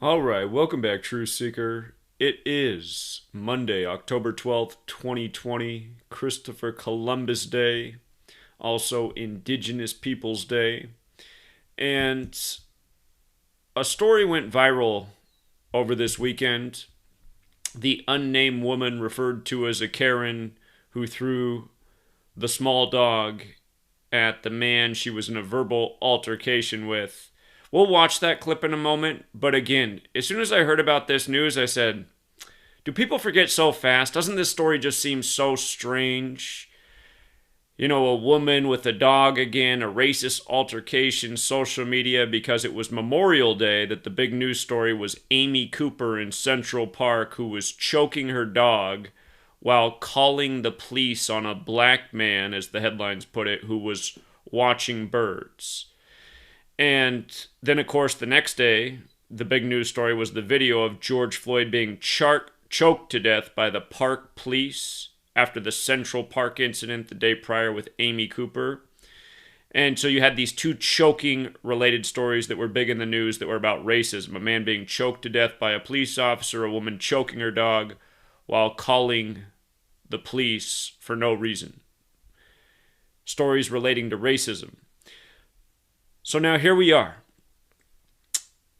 All right, welcome back, Truth Seeker. It is Monday, October 12th, 2020, Christopher Columbus Day, also Indigenous Peoples Day. And a story went viral over this weekend. The unnamed woman referred to as a Karen who threw the small dog at the man she was in a verbal altercation with. We'll watch that clip in a moment, but again, as soon as I heard about this news, I said, do people forget so fast? Doesn't this story just seem so strange? You know, a woman with a dog again, a racist altercation, social media, because it was Memorial Day that the big news story was Amy Cooper in Central Park who was choking her dog while calling the police on a black man, as the headlines put it, who was watching birds. And then, of course, the next day, the big news story was the video of George Floyd being choked to death by the park police after the Central Park incident the day prior with Amy Cooper. And so you had these two choking related stories that were big in the news that were about racism. A man being choked to death by a police officer, a woman choking her dog while calling the police for no reason. Stories relating to racism. So now here we are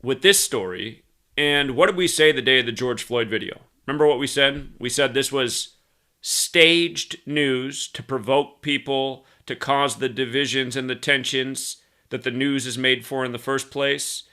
with this story. And what did we say the day of the George Floyd video? Remember what we said? We said this was staged news to provoke people, to cause the divisions and the tensions that the news is made for in the first place.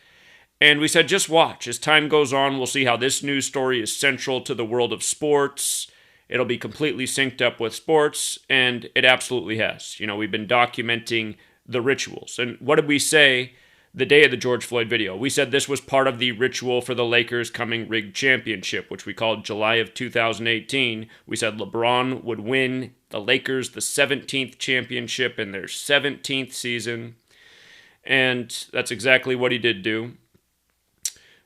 And we said, just watch. As time goes on, we'll see how this news story is central to the world of sports. It'll be completely synced up with sports, and it absolutely has. You know, we've been documenting the rituals. And what did we say the day of the George Floyd video? We said this was part of the ritual for the Lakers' coming rigged championship, which we called July of 2018. We said LeBron would win the Lakers the 17th championship in their 17th season. And that's exactly what he did do.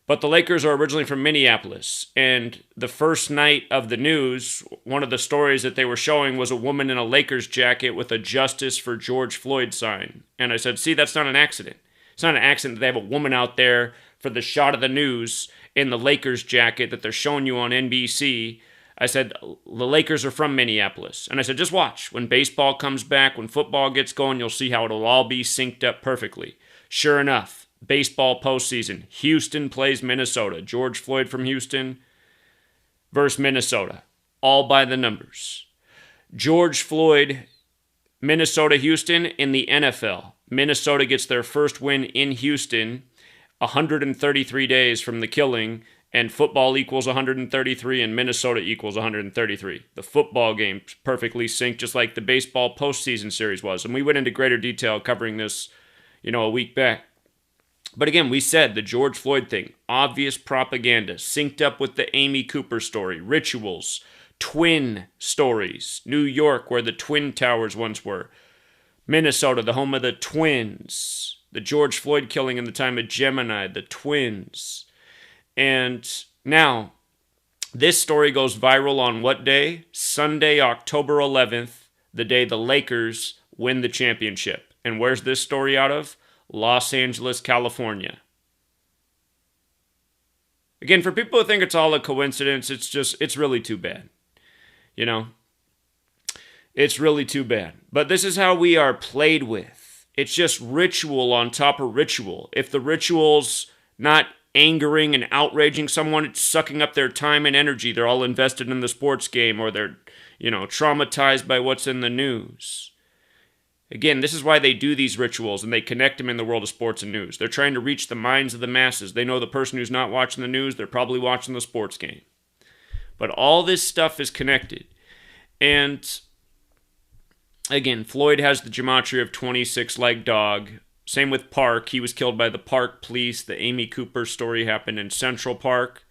But the Lakers are originally from Minneapolis, and the first night of the news, one of the stories that they were showing was a woman in a Lakers jacket with a Justice for George Floyd sign. And I said, see, that's not an accident. It's not an accident that they have a woman out there for the shot of the news in the Lakers jacket that they're showing you on NBC. I said, the Lakers are from Minneapolis. And I said, just watch. When baseball comes back, when football gets going, you'll see how it'll all be synced up perfectly. Sure enough. Baseball postseason. Houston plays Minnesota. George Floyd from Houston versus Minnesota. All by the numbers. George Floyd, Minnesota, Houston in the NFL. Minnesota gets their first win in Houston 133 days from the killing, and football equals 133 and Minnesota equals 133. The football game perfectly synced just like the baseball postseason series was. And we went into greater detail covering this, a week back. But again, we said the George Floyd thing, obvious propaganda, synced up with the Amy Cooper story, rituals, twin stories, New York, where the Twin Towers once were, Minnesota, the home of the twins, the George Floyd killing in the time of Gemini, the twins. And now, this story goes viral on what day? Sunday, October 11th, the day the Lakers win the championship. And where's this story out of? Los Angeles, California. Again, for people who think it's all a coincidence, it's really too bad. It's really too bad. But this is how we are played with. It's just ritual on top of ritual. If the ritual's not angering and outraging someone, it's sucking up their time and energy. They're all invested in the sports game, or they're, traumatized by what's in the news. Again, this is why they do these rituals, and they connect them in the world of sports and news. They're trying to reach the minds of the masses. They know the person who's not watching the news, they're probably watching the sports game. But all this stuff is connected. And again, Floyd has the gematria of 26 like dog. Same with Park. He was killed by the Park police. The Amy Cooper story happened in Central Park.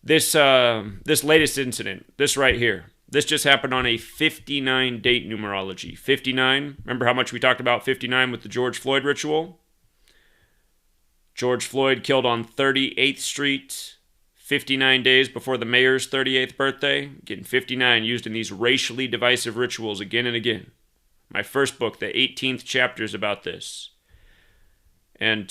This latest incident, this right here, this just happened on a 59 date numerology. 59, remember how much we talked about 59 with the George Floyd ritual? George Floyd killed on 38th Street, 59 days before the mayor's 38th birthday. Getting 59 used in these racially divisive rituals again and again. My first book, the 18th chapter, is about this. And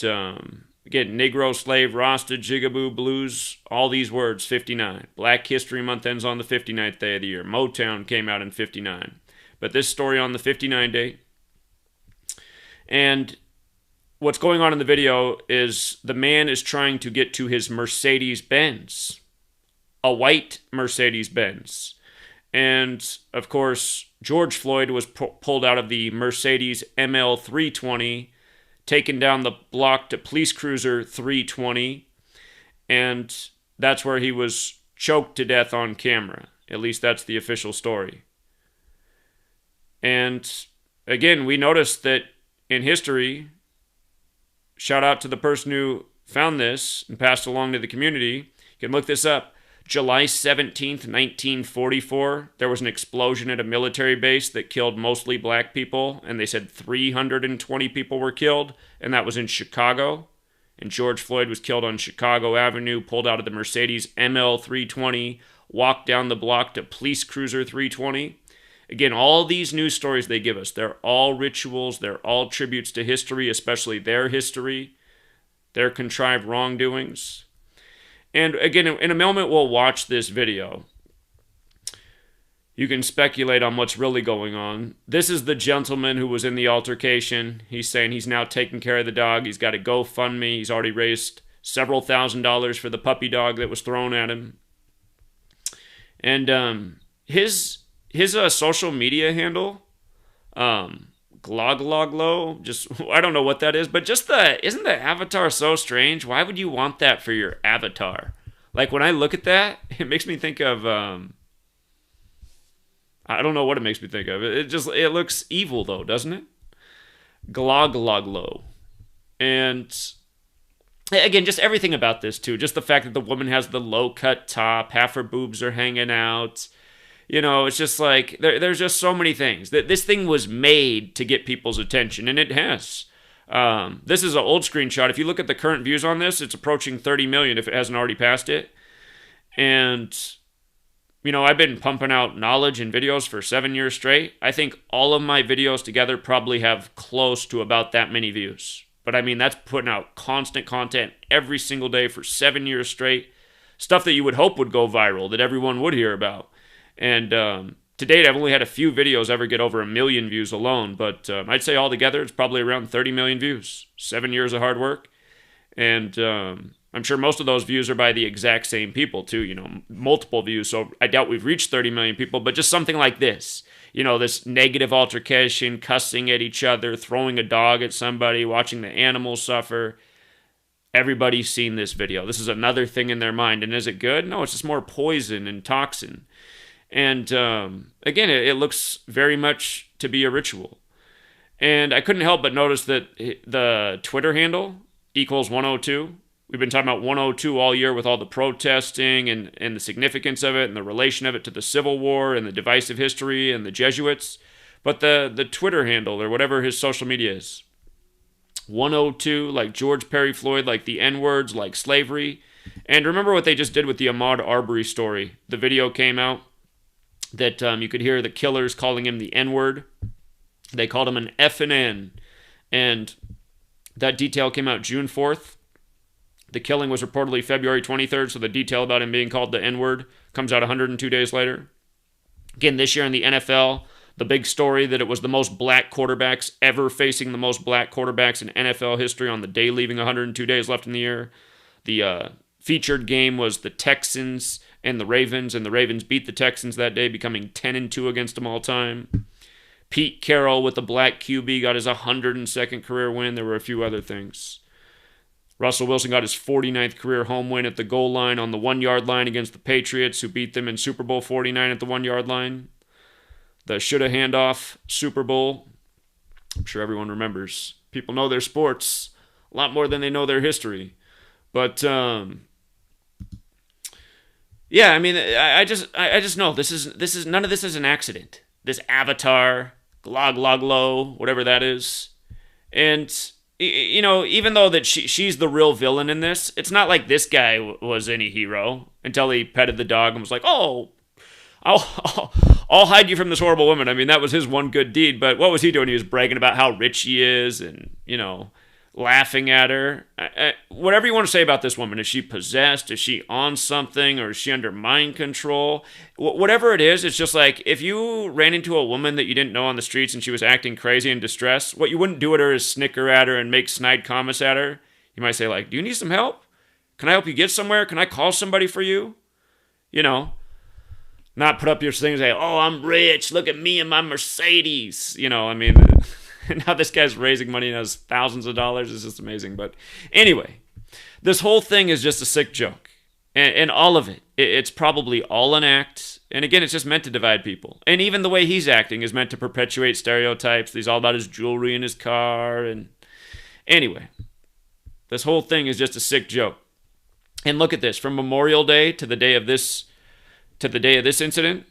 Again, Negro, slave, Rasta, Jigaboo, blues, all these words, 59. Black History Month ends on the 59th day of the year. Motown came out in 59. But this story on the 59 date. And what's going on in the video is the man is trying to get to his Mercedes-Benz. A white Mercedes-Benz. And, of course, George Floyd was pulled out of the Mercedes ML 320, taken down the block to police cruiser 320, and that's where he was choked to death on camera. At least that's the official story. And again, we noticed that in history, shout out to the person who found this and passed along to the community. You can look this up. July 17th, 1944, there was an explosion at a military base that killed mostly black people, and they said 320 people were killed, and that was in Chicago. And George Floyd was killed on Chicago Avenue, pulled out of the Mercedes ML 320, walked down the block to police cruiser 320. Again, all these news stories they give us, they're all rituals, they're all tributes to history, especially their history, their contrived wrongdoings. And again, in a moment, we'll watch this video. You can speculate on what's really going on. This is the gentleman who was in the altercation. He's saying he's now taking care of the dog. He's got a GoFundMe. He's already raised several $1,000s for the puppy dog that was thrown at him. And his social media handle, Glogloglo, just, I don't know what that is, but just isn't the avatar so strange? Why would you want that for your avatar? Like, when I look at that, it makes me think of, I don't know what it makes me think of. It looks evil, though, doesn't it? Glogloglo. And, again, just everything about this, too. Just the fact that the woman has the low-cut top, half her boobs are hanging out. You know, it's just like, there's just so many things. This thing was made to get people's attention, and it has. This is an old screenshot. If you look at the current views on this, it's approaching 30 million if it hasn't already passed it. And, you know, I've been pumping out knowledge and videos for 7 years straight. I think all of my videos together probably have close to about that many views. But I mean, that's putting out constant content every single day for 7 years straight. Stuff that you would hope would go viral, that everyone would hear about. And to date, I've only had a few videos ever get over 1 million views alone, but I'd say altogether it's probably around 30 million views. 7 years of hard work. And I'm sure most of those views are by the exact same people, too, you know, multiple views. So I doubt we've reached 30 million people, but just something like this. You know, this negative altercation, cussing at each other, throwing a dog at somebody, watching the animals suffer. Everybody's seen this video. This is another thing in their mind. And is it good? No, it's just more poison and toxin. And again, it looks very much to be a ritual. And I couldn't help but notice that the Twitter handle equals 102. We've been talking about 102 all year with all the protesting and the significance of it and the relation of it to the Civil War and the divisive history and the Jesuits. But the Twitter handle, or whatever his social media is, 102, like George Perry Floyd, like the N-words, like slavery. And remember what they just did with the Ahmaud Arbery story. The video came out that you could hear the killers calling him the N-word. They called him an F and N. And that detail came out June 4th. The killing was reportedly February 23rd, so the detail about him being called the N-word comes out 102 days later. Again, this year in the NFL, the big story that it was the most black quarterbacks ever facing the most black quarterbacks in NFL history on the day leaving 102 days left in the year. The featured game was the Texans and the Ravens beat the Texans that day, becoming 10-2 against them all time. Pete Carroll with the black QB got his 102nd career win. There were a few other things. Russell Wilson got his 49th career home win at the goal line on the 1-yard line against the Patriots, who beat them in Super Bowl 49 at the 1-yard line. The shoulda handoff Super Bowl. I'm sure everyone remembers. People know their sports a lot more than they know their history. But yeah, I mean, I just know this is none of this is an accident. This avatar, Glogloglo, whatever that is, and you know, even though that she's the real villain in this, it's not like this guy was any hero until he petted the dog and was like, "Oh, I'll hide you from this horrible woman." I mean, that was his one good deed. But what was he doing? He was bragging about how rich he is, and you know, laughing at her. Whatever you want to say about this woman. Is she possessed? Is she on something? Or is she under mind control? Whatever it is, it's just like if you ran into a woman that you didn't know on the streets and she was acting crazy and distressed, what you wouldn't do at her is snicker at her and make snide comments at her. You might say, like, do you need some help? Can I help you get somewhere? Can I call somebody for you? You know, not put up your thing and say, oh, I'm rich. Look at me and my Mercedes. You know, I mean, now this guy's raising money and has thousands of dollars. It's just amazing. But anyway, this whole thing is just a sick joke. And all of it, it's probably all an act. And again, it's just meant to divide people. And even the way he's acting is meant to perpetuate stereotypes. He's all about his jewelry and his car. And anyway, this whole thing is just a sick joke. And look at this, from Memorial Day to the day of this incident,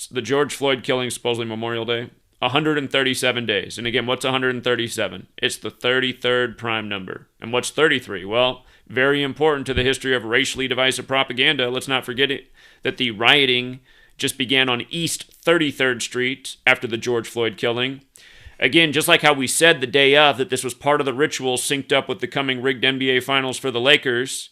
the George Floyd killing, supposedly Memorial Day, 137 days. And again, what's 137? It's the 33rd prime number. And what's 33? Well, very important to the history of racially divisive propaganda. Let's not forget it, that the rioting just began on East 33rd Street after the George Floyd killing. Again, just like how we said the day of that this was part of the ritual synced up with the coming rigged NBA Finals for the Lakers.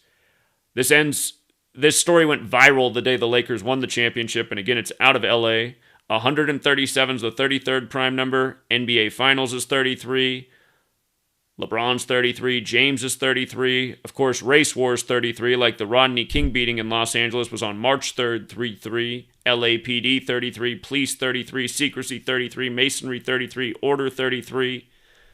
This story went viral the day the Lakers won the championship, and again, it's out of LA. 137 is the 33rd prime number. NBA Finals is 33. LeBron's 33. James is 33. Of course, race war is 33, like the Rodney King beating in Los Angeles was on March 3rd, 33. LAPD 33. Police 33. Secrecy 33. Masonry 33. Order 33.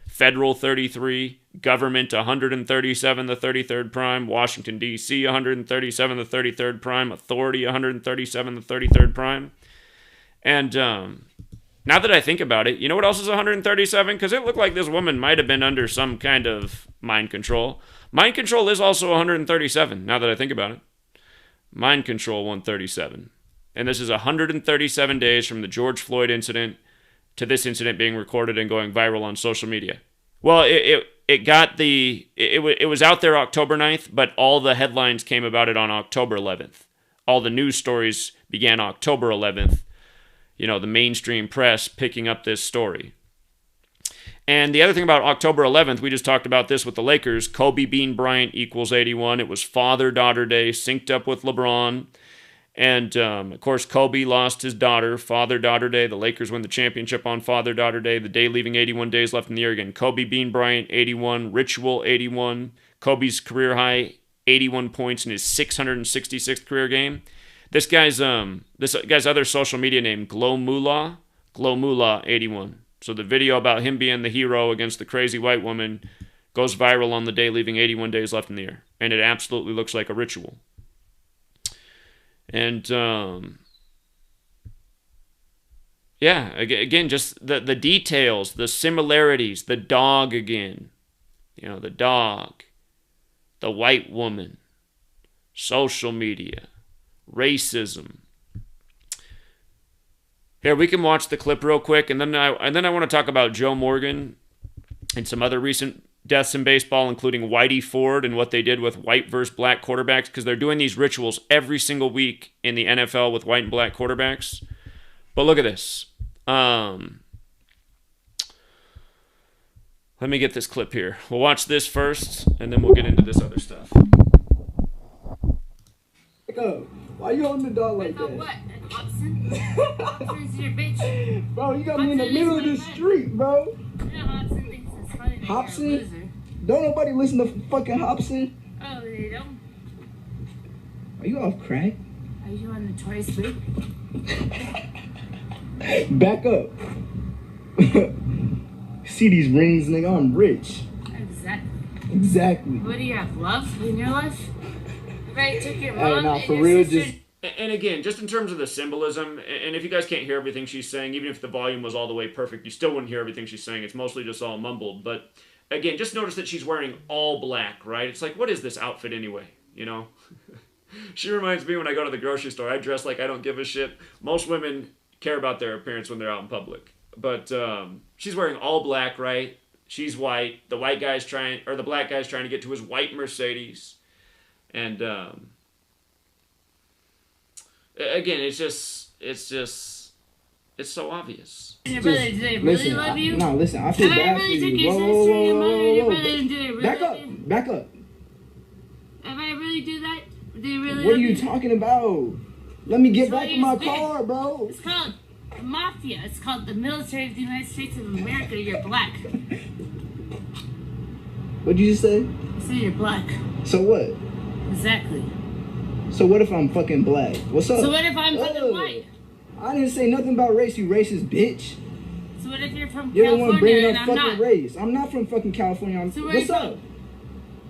Federal 33, government 137, the 33rd prime, Washington, D.C. 137, the 33rd prime, authority 137, the 33rd prime. And now that I think about it, you know what else is 137? Because it looked like this woman might have been under some kind of mind control. Mind control is also 137, now that I think about it. Mind control 137. And this is 137 days from the George Floyd incident to this incident being recorded and going viral on social media. Well, it was out there October 9th, but all the headlines came about it on October 11th. All the news stories began October 11th. You know, the mainstream press picking up this story. And the other thing about October 11th, we just talked about this with the Lakers. Kobe Bean Bryant equals 81. It was Father-Daughter Day, synced up with LeBron. And, of course, Kobe lost his daughter, Father-Daughter Day. The Lakers win the championship on Father-Daughter Day. The day leaving 81 days left in the year again. Kobe Bean Bryant, 81. Ritual, 81. Kobe's career high, 81 points in his 666th career game. This guy's other social media name, Glow Moolah, 81. So the video about him being the hero against the crazy white woman goes viral on the day leaving 81 days left in the year. And it absolutely looks like a ritual. And, yeah, again, just the details, the similarities, the dog again. You know, the dog, the white woman, social media, racism. Here, we can watch the clip real quick, and then I want to talk about Joe Morgan and some other recent deaths in baseball, including Whitey Ford and what they did with white versus black quarterbacks, because they're doing these rituals every single week in the NFL with white and black quarterbacks. But look at this. Let me get this clip here. We'll watch this first, and then we'll get into this other stuff. Why you holding the dog like that? What? Hobson? Hobson's your bitch. Bro, you got me in the middle of the street, bro. Yeah, Hobson thinks it's funny that Hobson? you're a loser. Don't nobody listen to fucking Hobson. Oh, they don't? Are you off crack? Are you on the Toy Sleep? Back up. See these rings, nigga? I'm rich. Exactly. What do you have, love in your life? Right, took your mom Hey, nah, and for your real, sister. And again, just in terms of the symbolism, and if you guys can't hear everything she's saying, even if the volume was all the way perfect, you still wouldn't hear everything she's saying. It's mostly just all mumbled. But again, just notice that she's wearing all black, right? It's like, what is this outfit anyway? You know? She reminds me when I go to the grocery store, I dress like I don't give a shit. Most women care about their appearance when they're out in public. But she's wearing all black, right? She's white. The black guy's trying to get to his white Mercedes. And again, it's It's so obvious. Your brother, do they really love you? No, listen, I feel bad for you. Whoa. Back up. Back up. If I really do that, do you really What are you talking about? Let me get back in my car, bro. It's called mafia. It's called the military of the United States of America. You're black. What did you just say? I said you're black. So what? Exactly. So what if I'm fucking black? What's up? So what if I'm fucking white? I didn't say nothing about race, you racist bitch. So what if you're from You're California the one bringing and up I'm fucking not? race. I'm not from fucking California. So where what's you up? from?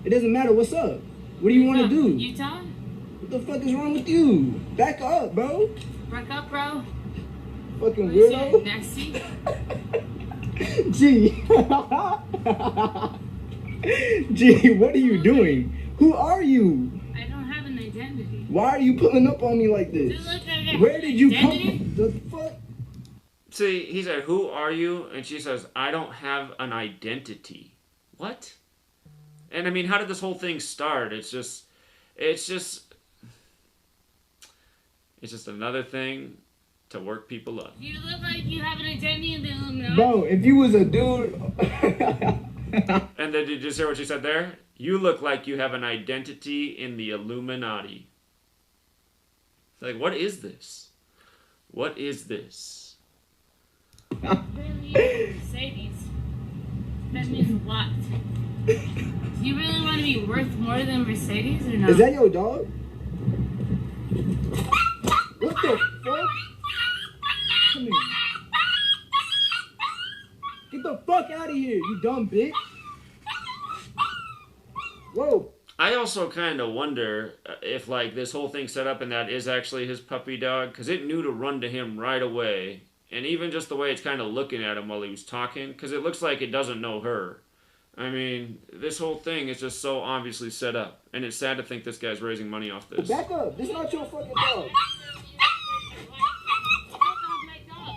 It doesn't matter. What's up? What do you want to do? Utah? What the fuck is wrong with you? Back up, bro. Back up, bro. Fucking What is weirdo. Nasty. Gee. Gee, what are you doing? Who are you? I don't have an identity. Why are you pulling up on me like this? Where did you come from? The fuck? See, he said, "Who are you?" And she says, "I don't have an identity." What? And I mean, how did this whole thing start? It's just another thing to work people up. You look like you have an identity in the Illuminati. Bro, if you was a dude. And then did you just hear what she said there? You look like you have an identity in the Illuminati. It's like, what is this? What is this? Mercedes. That means a lot. Do you really want to be worth more than Mercedes or not? Is that your dog? What the fuck? Come here. Get the fuck out of here, you dumb bitch. Whoa. I also kind of wonder if, like, this whole thing set up and that is actually his puppy dog, because it knew to run to him right away. And even just the way it's kind of looking at him while he was talking, because it looks like it doesn't know her. I mean, this whole thing is just so obviously set up. And it's sad to think this guy's raising money off this. Back up. This is not your fucking dog.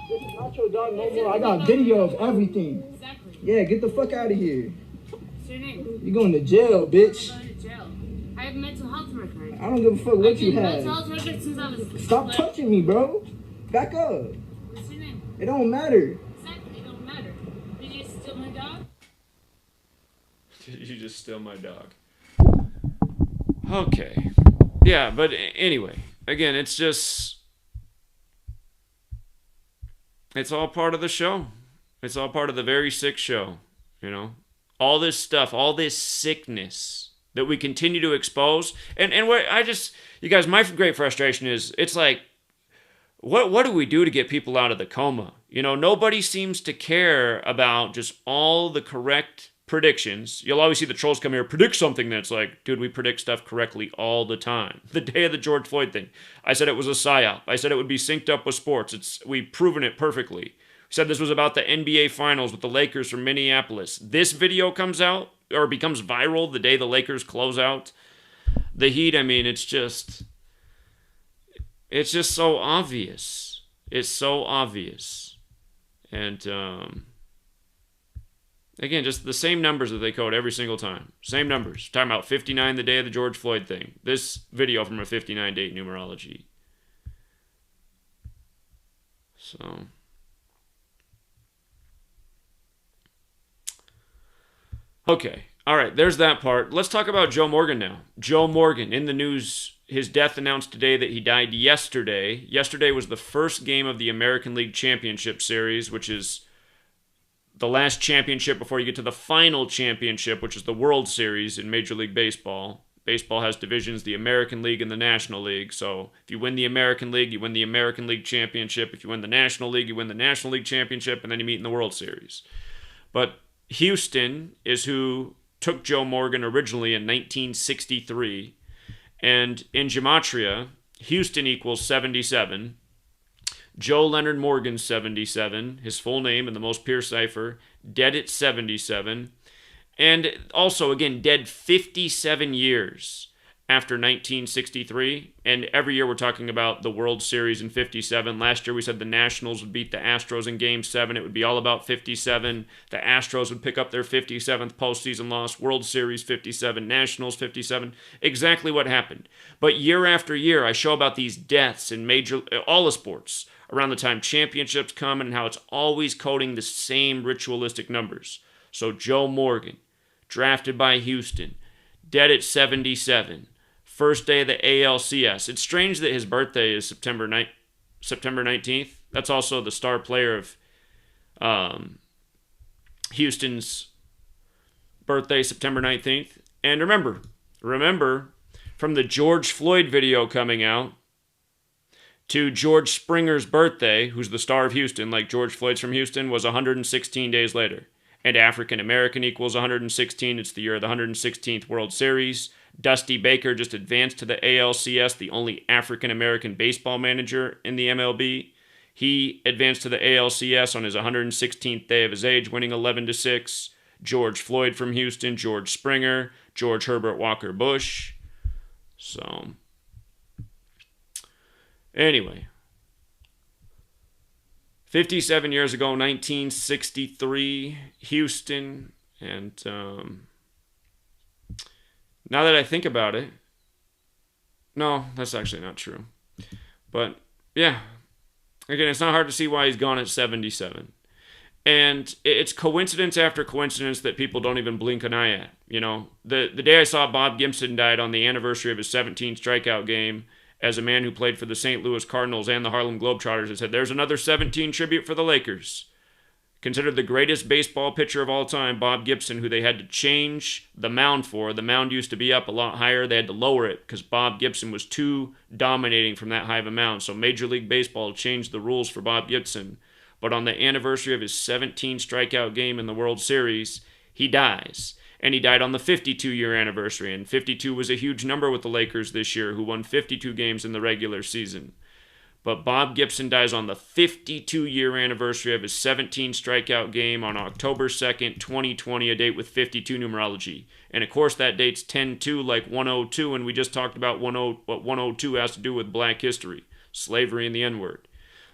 This is not your dog no more. I got video of everything. Exactly. Yeah, get the fuck out of here. What's your name? You're going to jail, bitch. I'm going to jail. I have mental health record. I don't give a fuck what you have. Mental health record since I was... Stop touching me, bro. Back up. What's your name? It don't matter. Exactly, it don't matter. Did you steal my dog? Did you just steal my dog? Okay. Yeah, but anyway, again, it's just... It's all part of the show. It's all part of the very sick show, you know? All this stuff, all this sickness that we continue to expose. And what you guys, my great frustration is, it's like, what do we do to get people out of the coma? You know, nobody seems to care about just all the correct predictions. You'll always see the trolls come here, predict something that's like, dude, we predict stuff correctly all the time. The day of the George Floyd thing, I said it was a psyop. I said it would be synced up with sports. We've proven it perfectly. We said this was about the NBA Finals with the Lakers from Minneapolis. This video comes out, or becomes viral the day the Lakers close out the Heat. I mean, it's just so obvious. It's so obvious. And, again, just the same numbers that they code every single time. Same numbers. Talking about 59 the day of the George Floyd thing. This video from a 59 date numerology. So. Okay. All right. There's that part. Let's talk about Joe Morgan now. Joe Morgan in the news. His death announced today that he died yesterday. Yesterday was the first game of the American League Championship Series, which is the last championship before you get to the final championship, which is the World Series in Major League Baseball. Baseball has divisions, the American League and the National League. So if you win the American League, you win the American League Championship. If you win the National League, you win the National League Championship, and then you meet in the World Series. But Houston is who took Joe Morgan originally in 1963. And in Gematria, Houston equals 77. Joe Leonard Morgan, 77. His full name and the most pure cipher. Dead at 77. And also, again, dead 57 years after 1963. And every year we're talking about the World Series in 57. Last year we said the Nationals would beat the Astros in Game 7. It would be all about 57. The Astros would pick up their 57th postseason loss. World Series 57. Nationals 57. Exactly what happened. But year after year I show about these deaths in all the sports. around the time championships come and how it's always coding the same ritualistic numbers. So Joe Morgan, drafted by Houston, dead at 77. First day of the ALCS. It's strange that his birthday is September 19th. That's also the star player of Houston's birthday, September 19th. And remember, from the George Floyd video coming out to George Springer's birthday, who's the star of Houston, like George Floyd's from Houston, was 116 days later. And African American equals 116. It's the year of the 116th World Series. Dusty Baker just advanced to the ALCS, the only African American baseball manager in the MLB. He advanced to the ALCS on his 116th day of his age, winning 11-6. George Floyd from Houston, George Springer, George Herbert Walker Bush. So, anyway, 57 years ago, 1963, Houston, and now that I think about it, no, that's actually not true. But, yeah, again, it's not hard to see why he's gone at 77. And it's coincidence after coincidence that people don't even blink an eye at. You know, the day I saw Bob Gibson died on the anniversary of his 17th strikeout game as a man who played for the St. Louis Cardinals and the Harlem Globetrotters, I said, there's another 17 tribute for the Lakers. Considered the greatest baseball pitcher of all time, Bob Gibson, who they had to change the mound for. The mound used to be up a lot higher. They had to lower it because Bob Gibson was too dominating from that high of a mound. So Major League Baseball changed the rules for Bob Gibson. But on the anniversary of his 17 strikeout game in the World Series, he dies. And he died on the 52-year anniversary. And 52 was a huge number with the Lakers this year, who won 52 games in the regular season. But Bob Gibson dies on the 52-year anniversary of his 17 strikeout game on October 2nd, 2020, a date with 52 numerology. And of course that date's 10-2 like 102, and we just talked about what 102 has to do with black history, slavery and the N-word.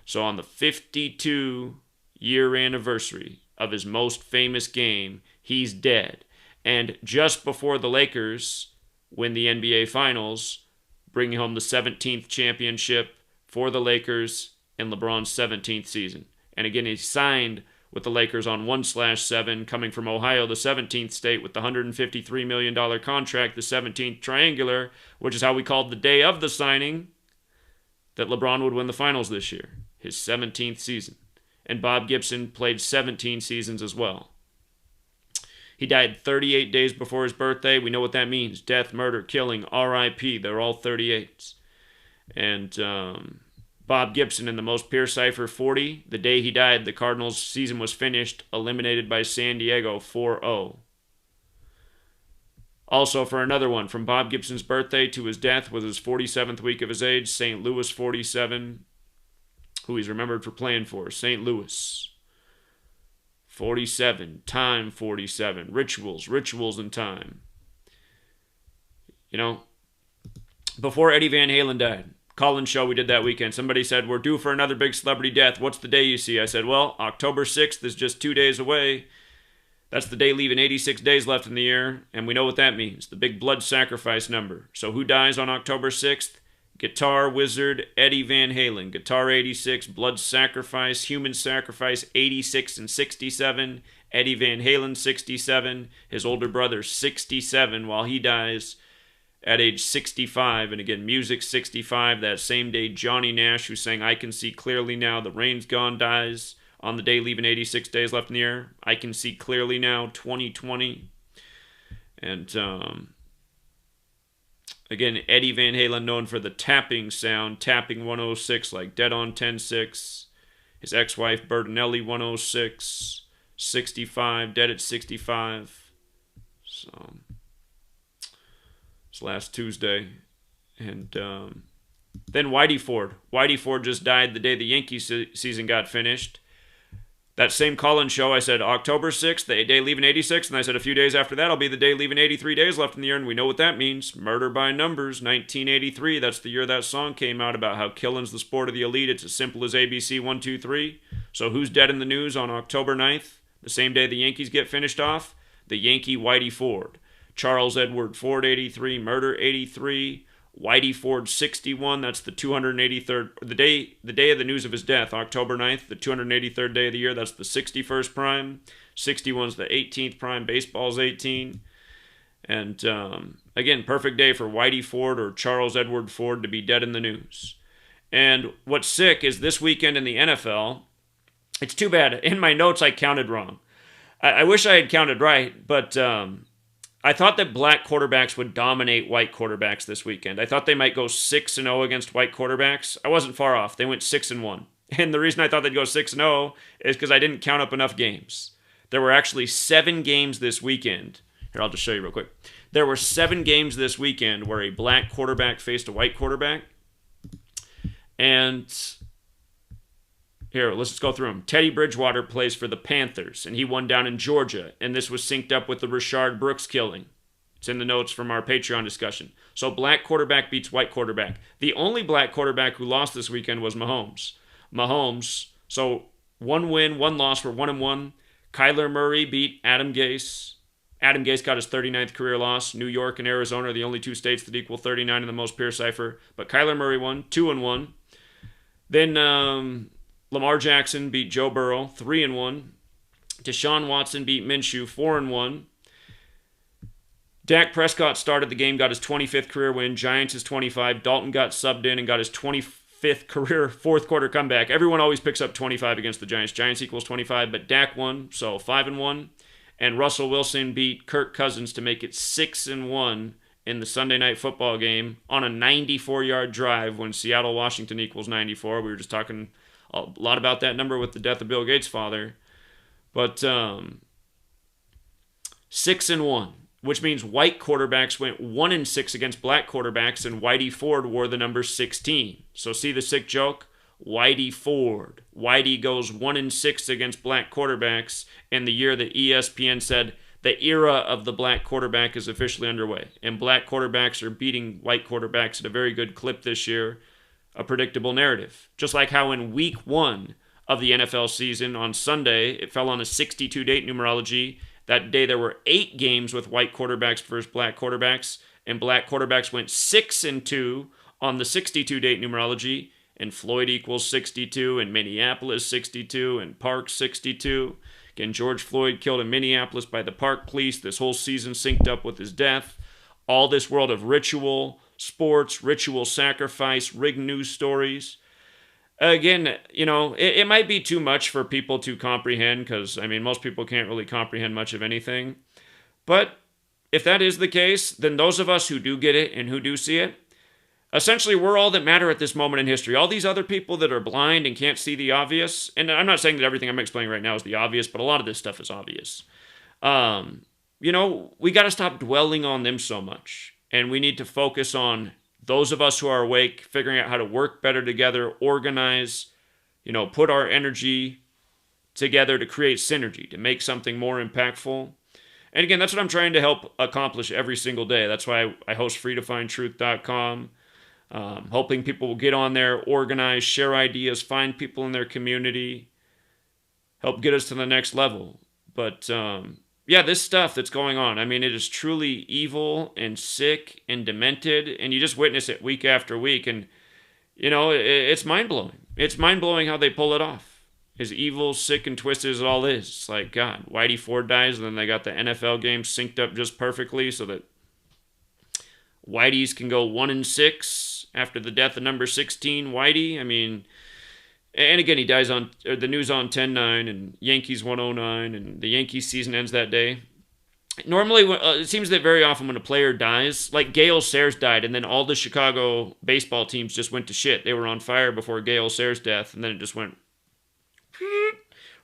So on the 52-year anniversary of his most famous game, he's dead. And just before the Lakers win the NBA Finals, bringing home the 17th championship for the Lakers in LeBron's 17th season. And again, he signed with the Lakers on 1/7, coming from Ohio, the 17th state, with the $153 million contract, the 17th triangular, which is how we called the day of the signing, that LeBron would win the finals this year. His 17th season. And Bob Gibson played 17 seasons as well. He died 38 days before his birthday. We know what that means. Death, murder, killing, R.I.P. They're all 38s. And Bob Gibson in the most pure cipher, 40. The day he died, the Cardinals' season was finished, eliminated by San Diego 4-0. Also, for another one, from Bob Gibson's birthday to his death was his 47th week of his age, St. Louis 47, who he's remembered for playing for, St. Louis. 47, time 47, rituals and time. You know, before Eddie Van Halen died, call-in show we did that weekend, somebody said, we're due for another big celebrity death. What's the day you see? I said, well, October 6th is just 2 days away. That's the day leaving 86 days left in the year, and we know what that means, the big blood sacrifice number. So who dies on October 6th? Guitar wizard Eddie Van Halen. Guitar 86, blood sacrifice, human sacrifice 86 and 67. Eddie Van Halen 67, his older brother 67 while he dies at age 65. And again, music 65, that same day Johnny Nash, who sang I Can See Clearly Now, The Rain's Gone, dies on the day leaving 86 days left in the year. I Can See Clearly Now 2020. And again, Eddie Van Halen, known for the tapping sound, tapping 106 like Dead on 10-6. His ex-wife Bertinelli 106, 65, dead at 65. So it's last Tuesday. And then Whitey Ford. Whitey Ford just died the day the Yankees season got finished. That same call-in show, I said October 6th, the day leaving 86, and I said a few days after that, I'll be the day leaving 83 days left in the year, and we know what that means. Murder by Numbers, 1983. That's the year that song came out about how killing's the sport of the elite. It's as simple as ABC 1, 2, 3. So who's dead in the news on October 9th, the same day the Yankees get finished off? The Yankee Whitey Ford. Charles Edward Ford, 83. Murder, 83. Whitey Ford 61, that's the 283rd, the day of the news of his death, October 9th, the 283rd day of the year, that's the 61st prime. 61's the 18th prime, baseball's 18. And again, perfect day for Whitey Ford or Charles Edward Ford to be dead in the news. And what's sick is this weekend in the NFL, it's too bad. In my notes, I counted wrong. I wish I had counted right, but I thought that black quarterbacks would dominate white quarterbacks this weekend. I thought they might go 6-0 against white quarterbacks. I wasn't far off. They went 6-1. And the reason I thought they'd go 6-0 is because I didn't count up enough games. There were actually 7 games this weekend. Here, I'll just show you real quick. There were 7 games this weekend where a black quarterback faced a white quarterback. And here, let's just go through them. Teddy Bridgewater plays for the Panthers, and he won down in Georgia. And this was synced up with the Rashard Brooks killing. It's in the notes from our Patreon discussion. So black quarterback beats white quarterback. The only black quarterback who lost this weekend was Mahomes. So 1 win, 1 loss for 1-1. Kyler Murray beat Adam Gase. Adam Gase got his 39th career loss. New York and Arizona are the only 2 states that equal 39 in the most pure cipher. But Kyler Murray won, 2-1. Then Lamar Jackson beat Joe Burrow, 3-1. Deshaun Watson beat Minshew, 4-1. Dak Prescott started the game, got his 25th career win. Giants his 25. Dalton got subbed in and got his 25th career fourth quarter comeback. Everyone always picks up 25 against the Giants. Giants equals 25, but Dak won, so 5-1. And Russell Wilson beat Kirk Cousins to make it 6-1 in the Sunday Night Football game on a 94-yard drive when Seattle-Washington equals 94. We were just talking a lot about that number with the death of Bill Gates' father. But 6-1, which means white quarterbacks went 1-6 against black quarterbacks, and Whitey Ford wore the number 16. So see the sick joke? Whitey Ford. Whitey goes 1-6 against black quarterbacks in the year that ESPN said the era of the black quarterback is officially underway. And black quarterbacks are beating white quarterbacks at a very good clip this year. A predictable narrative. Just like how in week 1 of the NFL season on Sunday, it fell on a 62-date numerology. That day there were 8 games with white quarterbacks versus black quarterbacks, and black quarterbacks went 6-2 on the 62-date numerology. And Floyd equals 62, and Minneapolis 62, and Parks 62. Again, George Floyd killed in Minneapolis by the Park Police. This whole season synced up with his death. All this world of ritual, sports, ritual sacrifice, rigged news stories. Again, it might be too much for people to comprehend because, most people can't really comprehend much of anything. But if that is the case, then those of us who do get it and who do see it, essentially, we're all that matter at this moment in history. All these other people that are blind and can't see the obvious, and I'm not saying that everything I'm explaining right now is the obvious, but a lot of this stuff is obvious. We got to stop dwelling on them so much, and we need to focus on those of us who are awake, figuring out how to work better together, organize, put our energy together to create synergy, to make something more impactful. And again, that's what I'm trying to help accomplish every single day. That's why I host freetofindtruth.com. Hoping people will get on there, organize, share ideas, find people in their community, help get us to the next level. But this stuff that's going on, it is truly evil and sick and demented, and you just witness it week after week, and it's mind-blowing. It's mind-blowing how they pull it off. As evil, sick, and twisted as it all is. It's like, God, Whitey Ford dies, and then they got the NFL game synced up just perfectly so that Whiteys can go 1-6 after the death of number 16, Whitey. And again, he dies on the news on 10-9 and Yankees 109, and the Yankees season ends that day. Normally, it seems that very often when a player dies, like Gale Sayers died, and then all the Chicago baseball teams just went to shit. They were on fire before Gale Sayers' death, and then it just went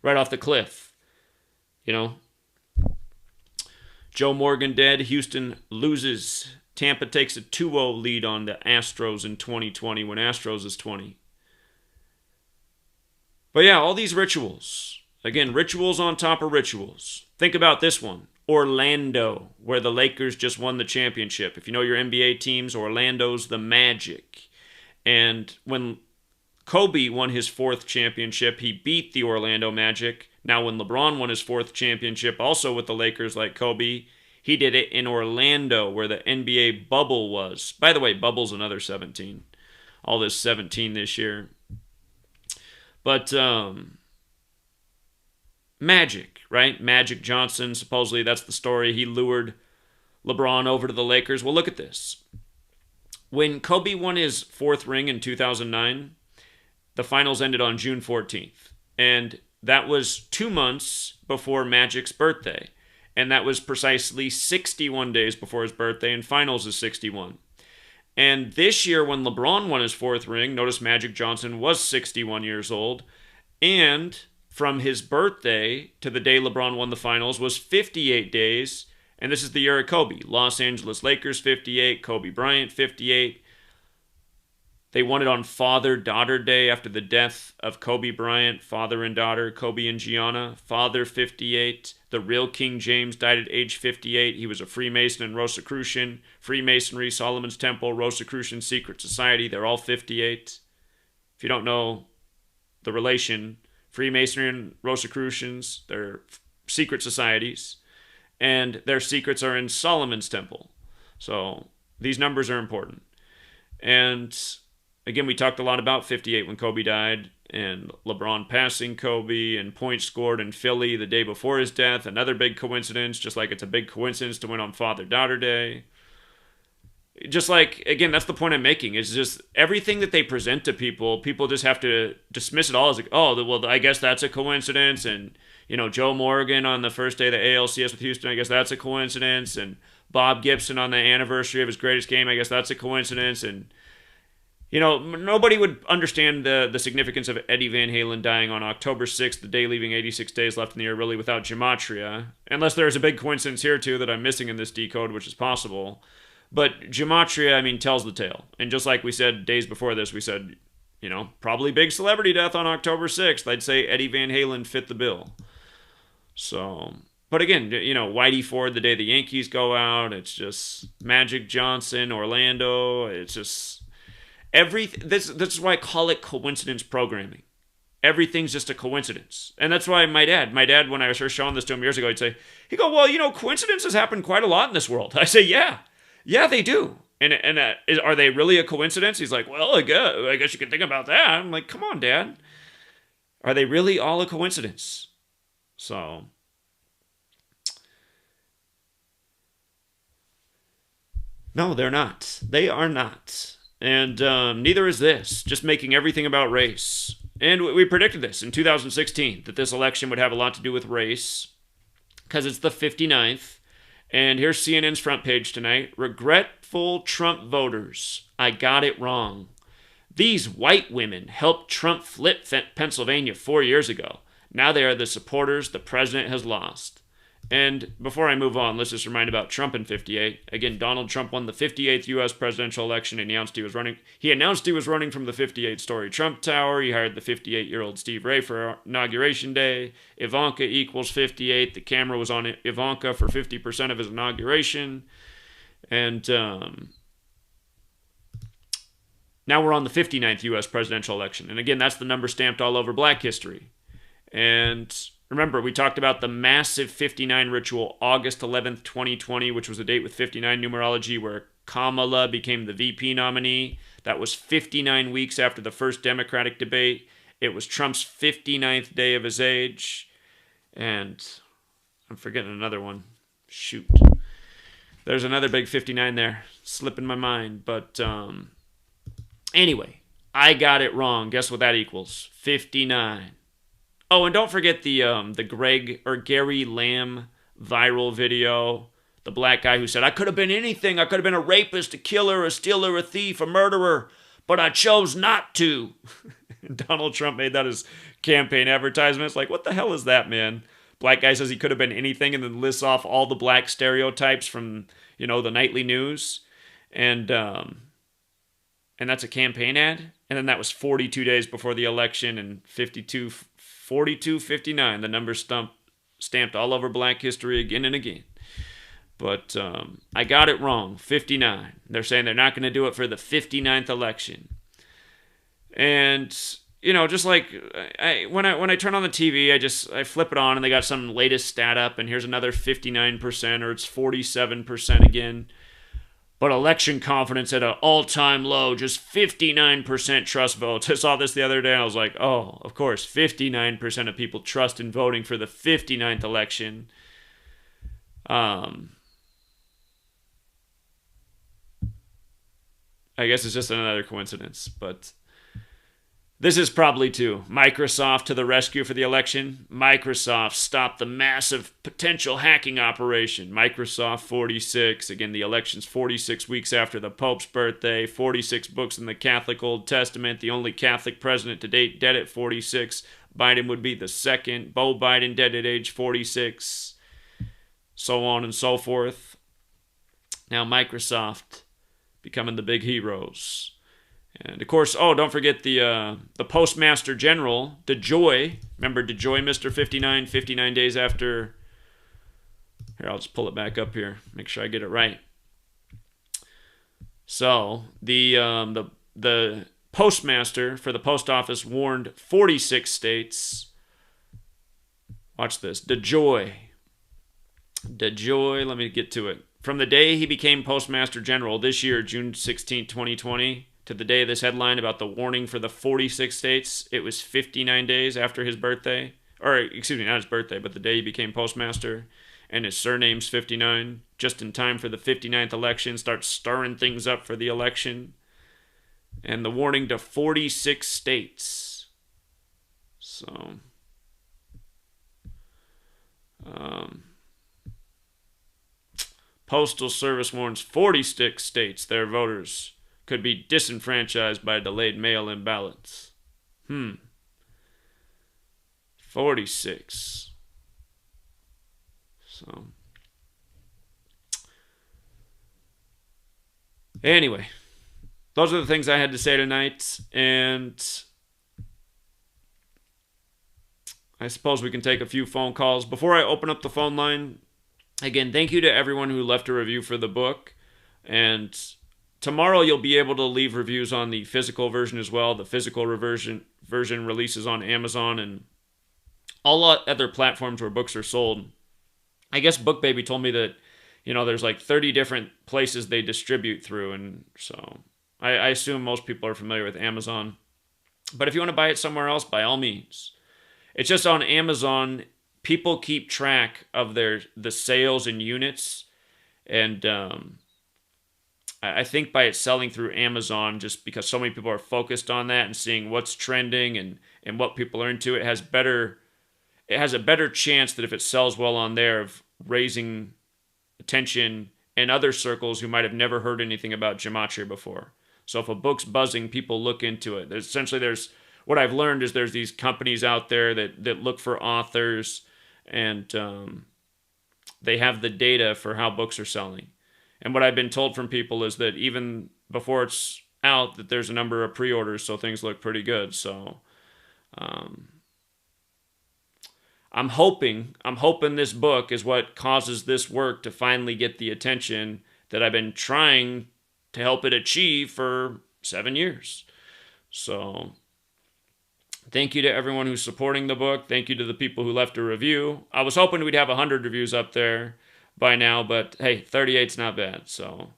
right off the cliff. Joe Morgan dead. Houston loses. Tampa takes a 2-0 lead on the Astros in 2020 when Astros is 20. But yeah, all these rituals. Again, rituals on top of rituals. Think about this one. Orlando, where the Lakers just won the championship. If you know your NBA teams, Orlando's the Magic. And when Kobe won his 4th championship, he beat the Orlando Magic. Now when LeBron won his 4th championship, also with the Lakers like Kobe, He did it in Orlando, where the NBA bubble was. By the way, bubble's another 17. All this 17 this year. But Magic, right? Magic Johnson, supposedly that's the story. He lured LeBron over to the Lakers. Well, look at this. When Kobe won his 4th ring in 2009, the finals ended on June 14th. And that was 2 months before Magic's birthday. And that was precisely 61 days before his birthday, and finals is 61. And this year, when LeBron won his 4th ring, notice Magic Johnson was 61 years old. And from his birthday to the day LeBron won the finals was 58 days. And this is the year of Kobe. Los Angeles Lakers 58, Kobe Bryant 58. They won it on Father-Daughter Day after the death of Kobe Bryant, father and daughter, Kobe and Gianna. Father 58. The real King James died at age 58. He was a Freemason and Rosicrucian. Freemasonry, Solomon's Temple, Rosicrucian Secret Society. They're all 58. If you don't know the relation, Freemasonry and Rosicrucians, they're secret societies. And their secrets are in Solomon's Temple. So these numbers are important. And again, we talked a lot about 58 when Kobe died, and LeBron passing Kobe, and points scored in Philly the day before his death. Another big coincidence, just like it's a big coincidence to win on Father-Daughter Day. Just like, again, that's the point I'm making. It's just everything that they present to people, people just have to dismiss it all as like, oh, well, I guess that's a coincidence. And, you know, Joe Morgan on the first day of the ALCS with Houston, I guess that's a coincidence. And Bob Gibson on the anniversary of his greatest game, I guess that's a coincidence. And, you know, nobody would understand the significance of Eddie Van Halen dying on October 6th, the day leaving 86 days left in the year, really without Gematria. Unless there's a big coincidence here, too, that I'm missing in this decode, which is possible. But Gematria, I mean, tells the tale. And just like we said days before this, we said, you know, probably big celebrity death on October 6th. I'd say Eddie Van Halen fit the bill. So, but again, you know, Whitey Ford, the day the Yankees go out. It's just Magic Johnson, Orlando. It's just... This is why I call it coincidence programming. Everything's just a coincidence. And that's why my dad, when I was first showing this to him years ago, he'd go, well, you know, coincidences happen quite a lot in this world. I say, yeah, they do. And are they really a coincidence? He's like, well, I guess you can think about that. I'm like, come on, Dad. Are they really all a coincidence? So, no, they're not. They are not. And neither is this, just making everything about race. And we predicted this in 2016, that this election would have a lot to do with race, because it's the 59th. And here's CNN's front page tonight. Regretful Trump voters. I got it wrong. These white women helped Trump flip Pennsylvania 4 years ago. Now they are the supporters the president has lost. And before I move on, let's just remind about Trump in 58. Again, Donald Trump won the 58th U.S. presidential election and announced he was running. He announced he was running from the 58-story Trump Tower. He hired the 58-year-old Steve Ray for Inauguration Day. Ivanka equals 58. The camera was on Ivanka for 50% of his inauguration. And now we're on the 59th U.S. presidential election. And again, that's the number stamped all over Black history. And remember, we talked about the massive 59 ritual, August 11th, 2020, which was a date with 59 numerology where Kamala became the VP nominee. That was 59 weeks after the first Democratic debate. It was Trump's 59th day of his age. And I'm forgetting another one. Shoot. There's another big 59 there. Slipping my mind. But anyway, I got it wrong. Guess what that equals? 59. Oh, and don't forget the Gary Lamb viral video. The black guy who said, I could have been anything. I could have been a rapist, a killer, a stealer, a thief, a murderer, but I chose not to. Donald Trump made that his campaign advertisement. It's like, what the hell is that, man? Black guy says he could have been anything and then lists off all the black stereotypes from, you know, the nightly news. And that's a campaign ad. And then that was 42 days before the election, and 42-59, the number stamped all over Black history again and again. But I got it wrong, 59. They're saying they're not going to do it for the 59th election. And just like when I turn on the TV, I flip it on and they got some latest stat up, and here's another 59%, or it's 47% again. But election confidence at an all-time low, just 59% trust votes. I saw this the other day, and I was like, oh, of course, 59% of people trust in voting for the 59th election. I guess it's just another coincidence, but this is probably too. Microsoft to the rescue for the election. Microsoft stopped the massive potential hacking operation. Microsoft 46. Again, the election's 46 weeks after the Pope's birthday. 46 books in the Catholic Old Testament. The only Catholic president to date dead at 46. Biden would be the second. Beau Biden dead at age 46. So on and so forth. Now Microsoft becoming the big heroes. And of course, don't forget the Postmaster General, DeJoy. Remember DeJoy, Mr. 59, 59 days after. Here, I'll just pull it back up here, make sure I get it right. So the postmaster for the post office warned 46 states. Watch this, DeJoy. Let me get to it. From the day he became Postmaster General this year, June 16, 2020. To the day of this headline about the warning for the 46 states, it was 59 days after his birthday. Or, excuse me, not his birthday, but the day he became postmaster. And his surname's 59. Just in time for the 59th election. Start stirring things up for the election. And the warning to 46 states. So, Postal Service warns 46 states their voters could be disenfranchised by delayed mail-in ballots. 46. So. Anyway, those are the things I had to say tonight, and I suppose we can take a few phone calls. Before I open up the phone line, again, thank you to everyone who left a review for the book, and tomorrow you'll be able to leave reviews on the physical version as well. The physical version releases on Amazon and all other platforms where books are sold. I guess BookBaby told me that, there's like 30 different places they distribute through, and so I assume most people are familiar with Amazon. But if you want to buy it somewhere else, by all means. It's just on Amazon, people keep track of the sales in units, and I think by it selling through Amazon, just because so many people are focused on that and seeing what's trending and what people are into, it has a better chance that if it sells well on there of raising attention in other circles who might have never heard anything about Gematria before. So if a book's buzzing, people look into it. There's what I've learned is there's these companies out there that look for authors, and they have the data for how books are selling. And what I've been told from people is that even before it's out, that there's a number of pre-orders, so things look pretty good. So I'm hoping this book is what causes this work to finally get the attention that I've been trying to help it achieve for 7 years. So thank you to everyone who's supporting the book. Thank you to the people who left a review. I was hoping we'd have 100 reviews up there by now, but hey, 38's not bad. So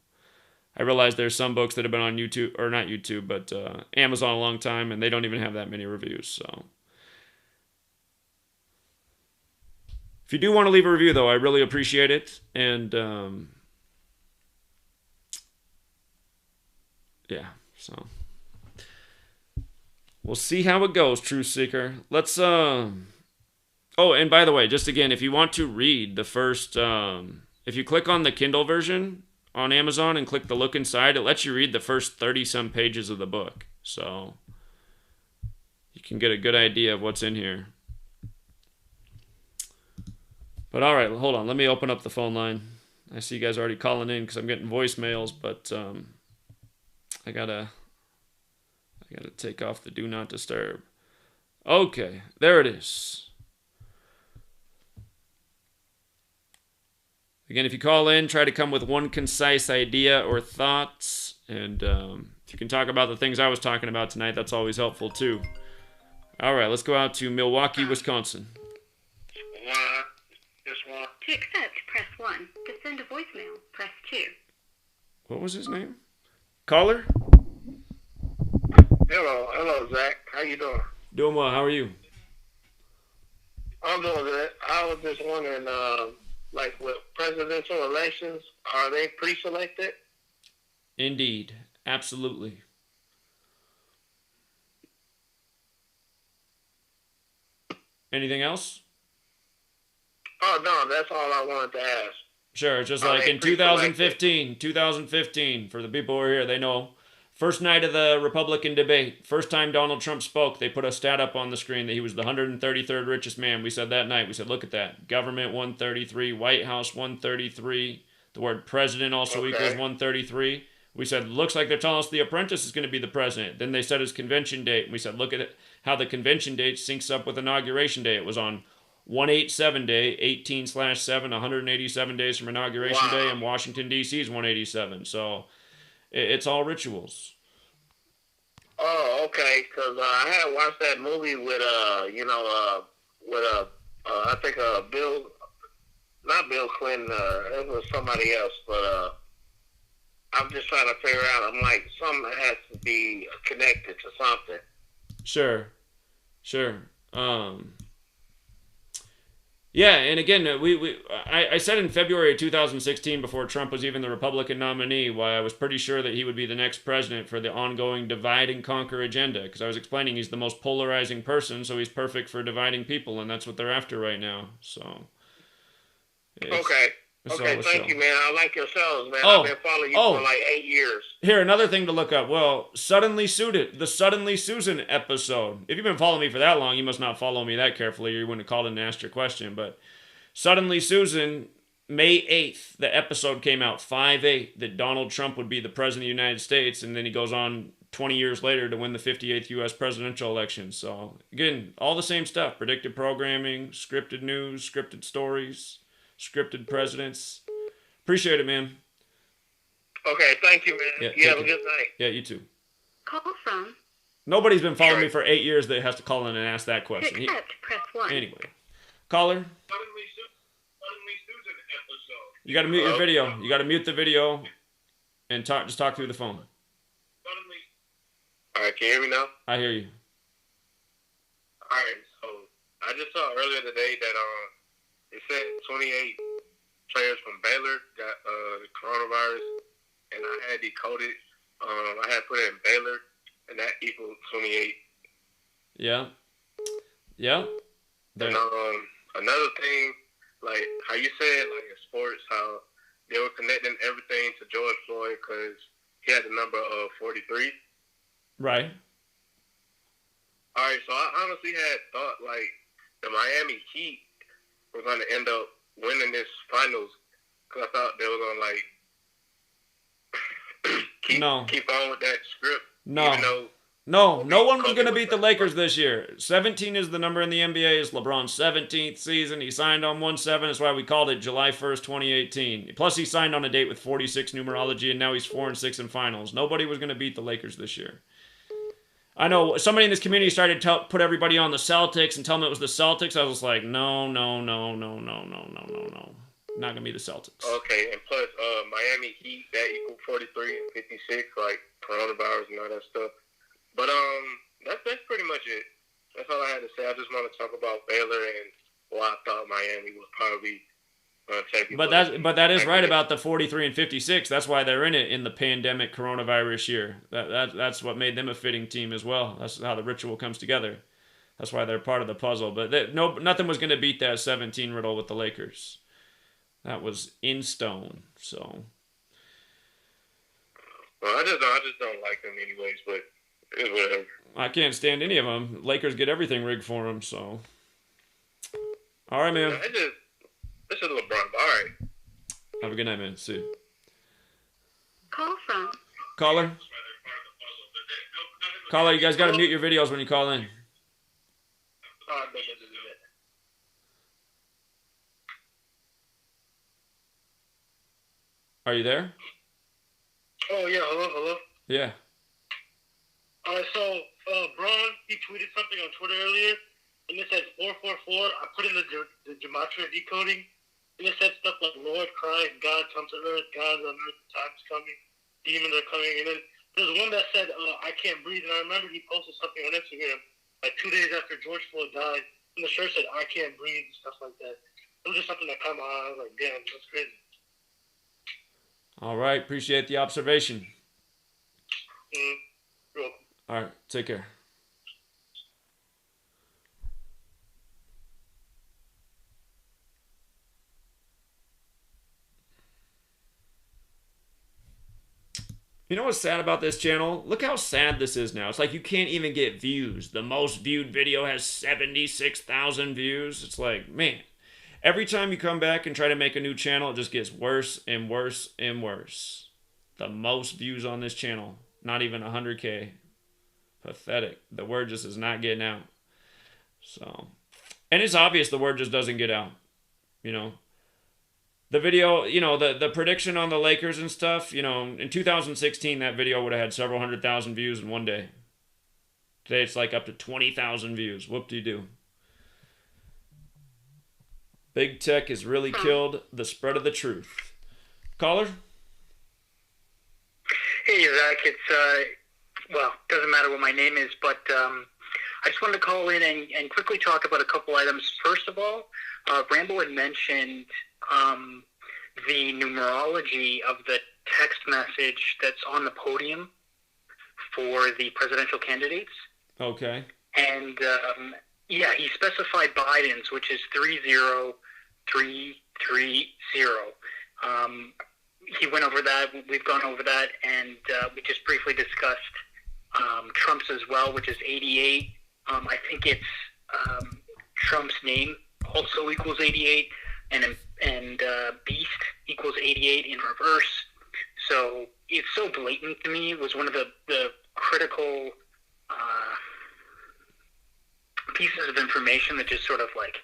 I realize there's some books that have been on YouTube, or not YouTube, but Amazon a long time, and they don't even have that many reviews. So if you do want to leave a review, though, I really appreciate it. And yeah, so we'll see how it goes, Truth Seeker. Let's oh, and by the way, just again, if you want to read the first, if you click on the Kindle version on Amazon and click the look inside, it lets you read the first 30-some pages of the book. So you can get a good idea of what's in here. But all right, hold on. Let me open up the phone line. I see you guys already calling in because I'm getting voicemails, but I gotta take off the do not disturb. Okay, there it is. Again, if you call in, try to come with one concise idea or thoughts. And if you can talk about the things I was talking about tonight, that's always helpful too. All right, let's go out to Milwaukee, Wisconsin. To accept, press 1. To send a voicemail, press 2. What was his name? Caller? Hello, Zach. How you doing? Doing well. How are you? I'm doing good. I was just wondering, like with presidential elections, are they pre-selected? Indeed. Absolutely. Anything else? Oh, no, that's all I wanted to ask. Sure, just like in 2015, for the people who are here, they know. First night of the Republican debate, first time Donald Trump spoke, they put a stat up on the screen that he was the 133rd richest man. We said that night, we said, look at that. Government 133, White House 133, the word president also equals 133. We said, looks like they're telling us the apprentice is going to be the president. Then they said his convention date. And we said, look at it, how the convention date syncs up with inauguration day. It was on 187 day, 18/7, 187 days from inauguration day, and Washington, D.C. is 187. So it's all rituals. Oh, okay. Because I had watched that movie with, I think not Bill Clinton, it was somebody else, but I'm just trying to figure out, I'm like, something has to be connected to something. Sure. Yeah, and again, I said in February of 2016, before Trump was even the Republican nominee, why I was pretty sure that he would be the next president for the ongoing divide and conquer agenda, because I was explaining he's the most polarizing person, so he's perfect for dividing people, and that's what they're after right now. So. Okay, thank you, man. I like your shows, man. Oh, I've been following you for like 8 years. Here, another thing to look up. Well, Suddenly Suited, the Suddenly Susan episode. If you've been following me for that long, you must not follow me that carefully, or you wouldn't have called in and asked your question. But Suddenly Susan, May 8th, the episode came out, 5/8, that Donald Trump would be the president of the United States, and then he goes on 20 years later to win the 58th U.S. presidential election. So, again, all the same stuff. Predictive programming, scripted news, scripted stories, scripted presidents. Appreciate it, man. Okay, thank you, man. Yeah, you have a good night. Yeah, you too. Call from. Nobody's been following me for 8 years that has to call in and ask that question. To accept, press 1. Anyway. Caller? Suddenly Susan episode. You gotta mute your video. You gotta mute the video and just talk through the phone. All right, can you hear me now? I hear you. All right, so I just saw earlier today that it said 28 players from Baylor got the coronavirus, and I had decoded. I had put it in Baylor, and that equals 28. Yeah. And another thing, like how you said, like in sports, how they were connecting everything to George Floyd because he had the number of 43. Right. All right, so I honestly had thought like the Miami Heat were going to end up winning this finals because I thought they were going to like keep on with that script. No one was going to beat the Lakers this year. 17 is the number in the NBA. It's LeBron's 17th season. He signed on 1/7. That's why we called it July 1st, 2018. Plus, he signed on a date with 46 numerology, and now he's 4-6 in finals. Nobody was going to beat the Lakers this year. I know somebody in this community started to put everybody on the Celtics and tell them it was the Celtics. I was like, no. Not going to be the Celtics. Okay, and plus Miami Heat, that equals 43 and 56, like coronavirus and all that stuff. But that's pretty much it. That's all I had to say. I just want to talk about Baylor and why I thought Miami was probably going to take it. But that is right about the 43 and 56. That's why they're in it in the pandemic coronavirus year. That's what made them a fitting team as well. That's how the ritual comes together. That's why they're part of the puzzle. But nothing was going to beat that 17 riddle with the Lakers. That was in stone. So. Well, I just don't like them anyways, but it's whatever. I can't stand any of them. Lakers get everything rigged for them, so. All right, man. This is LeBron. All right. Have a good night, man. See you. Call from. Caller, you guys got to mute your videos when you call in. Are you there? Oh, yeah. Hello? Yeah. All right, so, bro, Ron, he tweeted something on Twitter earlier, and it said 444. I put in the Gematria decoding, and it said stuff like Lord Christ, God comes to earth, God's on earth, time's coming, demons are coming. And then there's one that said, I can't breathe. And I remember he posted something on Instagram like 2 days after George Floyd died, and the shirt said, I can't breathe, and stuff like that. It was just something that caught my eye. I was like, damn, that's crazy. All right. Appreciate the observation. You're welcome. All right. Take care. You know what's sad about this channel? Look how sad this is now. It's like you can't even get views. The most viewed video has 76,000 views. It's like, man, every time you come back and try to make a new channel, it just gets worse and worse and worse. The most views on this channel, not even 100K. Pathetic. The word just is not getting out. So, and it's obvious the word just doesn't get out. You know, the video, you know, the prediction on the Lakers and stuff, you know, in 2016, that video would have had several 100,000 views in one day. Today, it's like up to 20,000 views. Whoop-de-doo. Big tech has really killed the spread of the truth. Caller? Hey, Zach. It's, well, doesn't matter what my name is, but I just wanted to call in and quickly talk about a couple items. First of all, Rambo had mentioned the numerology of the text message that's on the podium for the presidential candidates. Okay. And, yeah, he specified Biden's, which is 30330. He went over that. We've gone over that, and we just briefly discussed Trump's as well, which is 88. I think it's Trump's name also equals 88, and Beast equals 88 in reverse. So it's so blatant to me. It was one of the critical pieces of information that just sort of like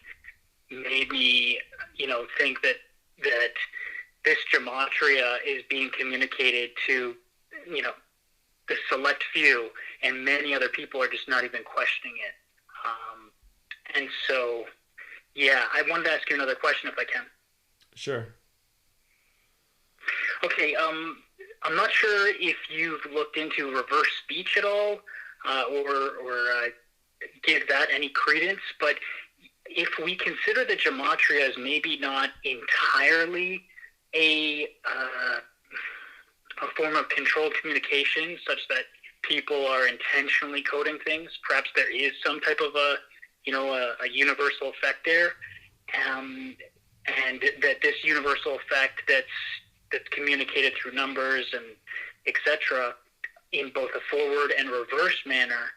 made me, you know, think that this gematria is being communicated to, you know, the select few, and many other people are just not even questioning it. And so, yeah, I wanted to ask you another question if I can. Sure. Okay, I'm not sure if you've looked into reverse speech at all, or give that any credence, but if we consider the gematria as maybe not entirely a form of controlled communication, such that people are intentionally coding things, perhaps there is some type of a universal effect there, and that this universal effect that's communicated through numbers and etc. in both a forward and reverse manner,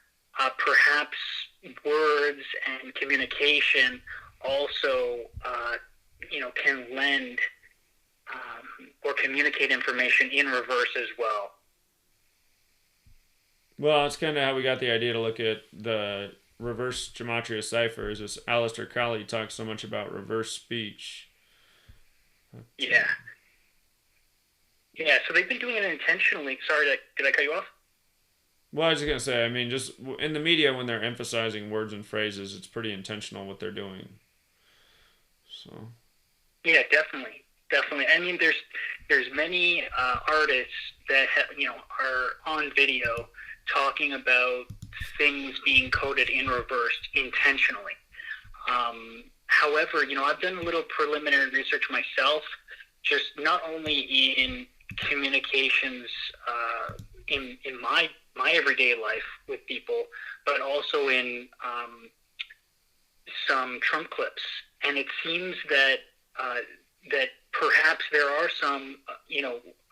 perhaps words and communication also can lend or communicate information in reverse as well. Well, it's kind of how we got the idea to look at the reverse gematria ciphers. This Aleister Crowley talks so much about reverse speech. Yeah. Yeah, so they've been doing it intentionally. Sorry, did I cut you off? Well, I was just going to say, I mean, just in the media, when they're emphasizing words and phrases, it's pretty intentional what they're doing. So. Yeah, definitely. I mean, there's many artists that are on video talking about things being coded in reverse intentionally. However, I've done a little preliminary research myself, just not only in communications in my everyday life with people, but also in some Trump clips. And it seems that that perhaps there are some,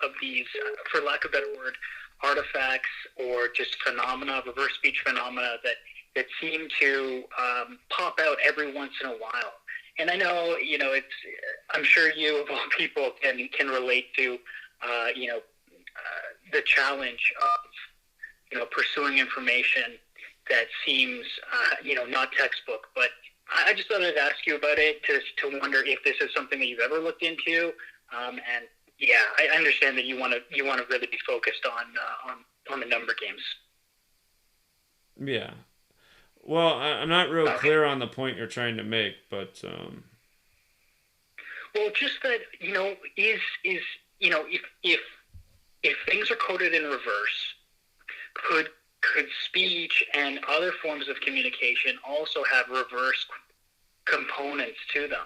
of these, for lack of a better word, artifacts or just phenomena, reverse speech phenomena that seem to pop out every once in a while. And I know, I'm sure you of all people can relate to, the challenge of, pursuing information that seems, not textbook. But I just thought I'd ask you about it to wonder if this is something that you've ever looked into. And yeah, I understand that you want to really be focused on the number games. Yeah. Well, I'm not real clear on the point you're trying to make, but Well, just that, is if things are coded in reverse, could speech and other forms of communication also have reverse components to them?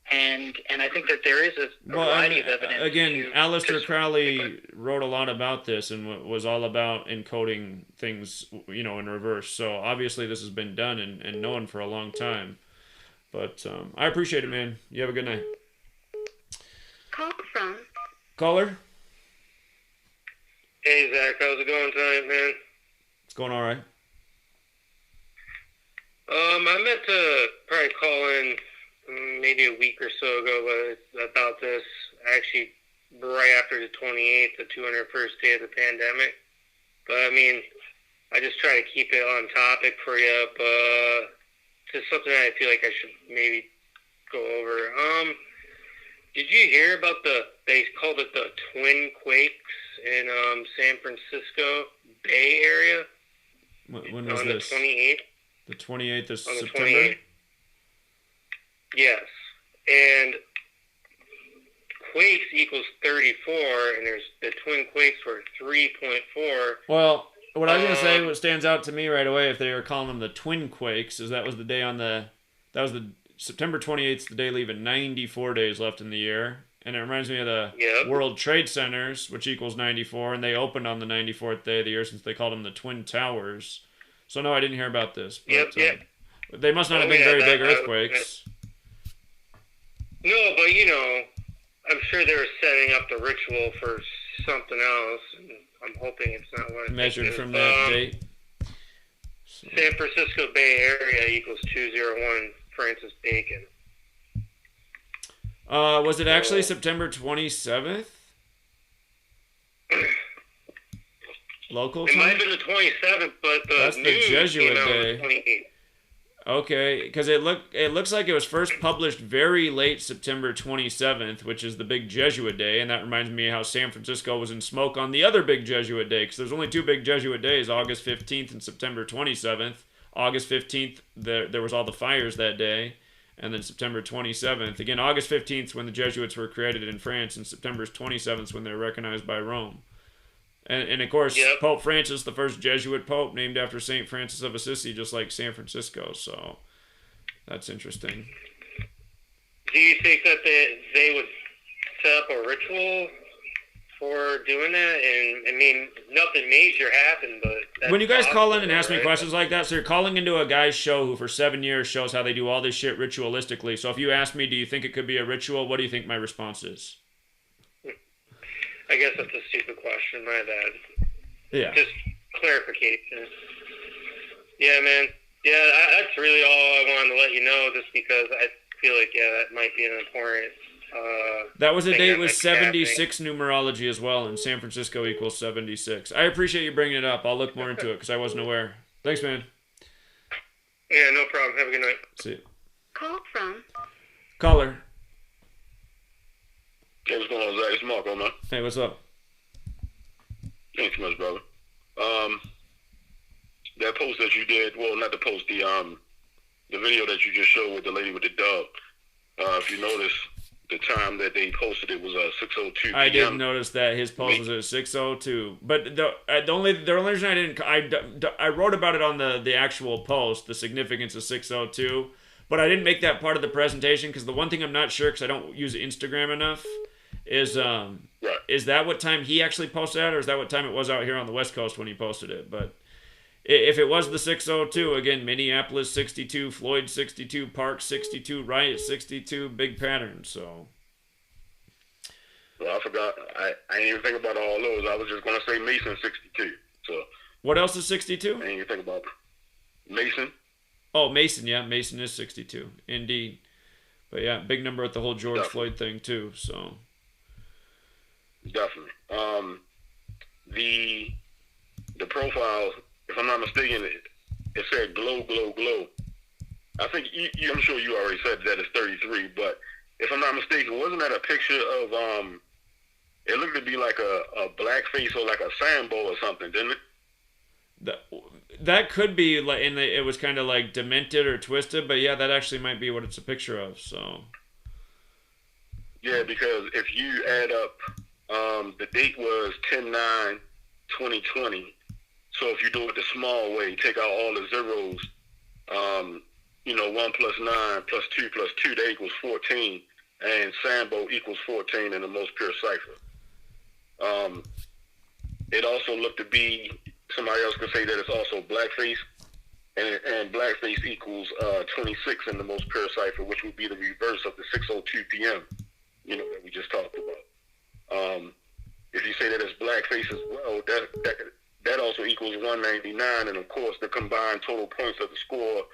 And I think that there is a variety of evidence. Again, Aleister Crowley wrote a lot about this and was all about encoding things, in reverse. So obviously this has been done and known for a long time. But I appreciate it, man. You have a good night. Call from. Caller? Hey, Zach. How's it going tonight, man? It's going all right. I meant to probably call in maybe a week or so ago about this. Actually, right after the 28th, the 201st day of the pandemic. But, I just try to keep it on topic for you, but just something I feel like I should maybe go over. Did you hear about they called it the Twin Quakes in San Francisco Bay Area? When was on this? The 28th? The 28th of on the September? 28th. Yes. And quakes equals 34, and there's the twin quakes were 3.4. Well, what I was going to say, what stands out to me right away, if they were calling them the Twin Quakes, is that was the day that was the September 28th, the day leaving 94 days left in the year. And it reminds me of the World Trade Centers, which equals 94, and they opened on the 94th day of the year since they called them the Twin Towers. So no, I didn't hear about this. But, they must not have been very big earthquakes. No, but I'm sure they were setting up the ritual for something else, and I'm hoping it's not what measured from that date. So. San Francisco Bay Area equals 201 Francis Bacon. Was it actually September 27th? Local time? It might have been the 27th, but that's the Jesuit day. 28th. Okay, because it looks like it was first published very late September 27th, which is the big Jesuit day, and that reminds me how San Francisco was in smoke on the other big Jesuit day, because there's only two big Jesuit days, August 15th and September 27th. August 15th, there was all the fires that day, and then September 27th. Again, August 15th when the Jesuits were created in France, and September 27th when they were recognized by Rome. And of course, Pope Francis, the first Jesuit pope, named after St. Francis of Assisi, just like San Francisco. So that's interesting. Do you think that they would set up a ritual for doing that? And nothing major happened, but when you guys call in and ask me questions like that, so you're calling into a guy's show who for 7 years shows how they do all this shit ritualistically. So if you ask me, do you think it could be a ritual? What do you think my response is? I guess that's a stupid question. My bad. Yeah. Just clarification. Yeah, man. Yeah, that's really all I wanted to let you know, just because I feel like, that might be an important that was a date with 76 numerology as well, and San Francisco equals 76. I appreciate you bringing it up. I'll look more into it, because I wasn't aware. Thanks, man. Yeah, no problem. Have a good night. See you. Call from. Caller. Hey, what's going on, Zach? It's Marco, man. Hey, what's up? Ain't too much, brother. That post that you did, well, not the post, the video that you just showed with the lady with the dove. If you notice, the time that they posted it was 6:02 p.m. I did notice that his post was at 6:02, but the only reason I wrote about it on the actual post, the significance of 6:02, but I didn't make that part of the presentation because the one thing I'm not sure, because I don't use Instagram enough, is that what time he actually posted at, or is that what time it was out here on the West Coast when he posted it? But if it was the 6:02, again, Minneapolis 62, Floyd 62, Park 62, Riot 62, big pattern, so. Well, I forgot. I didn't even think about all those. I was just going to say Mason 62. So. What else is 62? I didn't even think about Mason. Oh, Mason, yeah. Mason is 62, indeed. But yeah, big number at the whole George Floyd thing, too, so. Definitely. The profile, if I'm not mistaken, it said glow, glow, glow. I think, I'm sure you already said that it's 33, but if I'm not mistaken, wasn't that a picture of, it looked to be like a black face or like a sand bowl or something, didn't it? that could be like, and it was kind of like demented or twisted, but yeah, that actually might be what it's a picture of. So. Yeah, because if you add up, the date was 10/9/2020. So if you do it the small way, take out all the zeros. 1 plus 9 plus 2 plus 2, that equals 14, and Sambo equals 14 in the most pure cipher. It also looked to be, somebody else could say that it's also blackface, and blackface equals 26 in the most pure cipher, which would be the reverse of the 6:02 p.m. That we just talked about. If you say that it's blackface as well, that also equals 199, and of course the combined total points of the score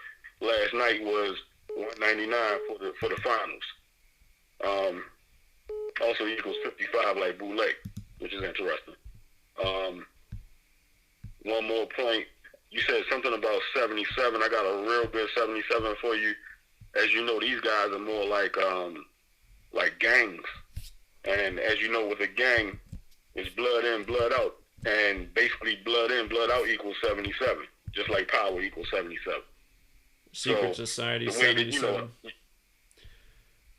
last night was 199 for the finals. Also equals 55 like Boulay, which is interesting. One more point. You said something about 77. I got a real good 77 for you. As you know, these guys are more like gangs. And as you know, with a gang, it's blood in, blood out. And basically blood in, blood out equals 77. Just like power equals 77. Secret Society 77.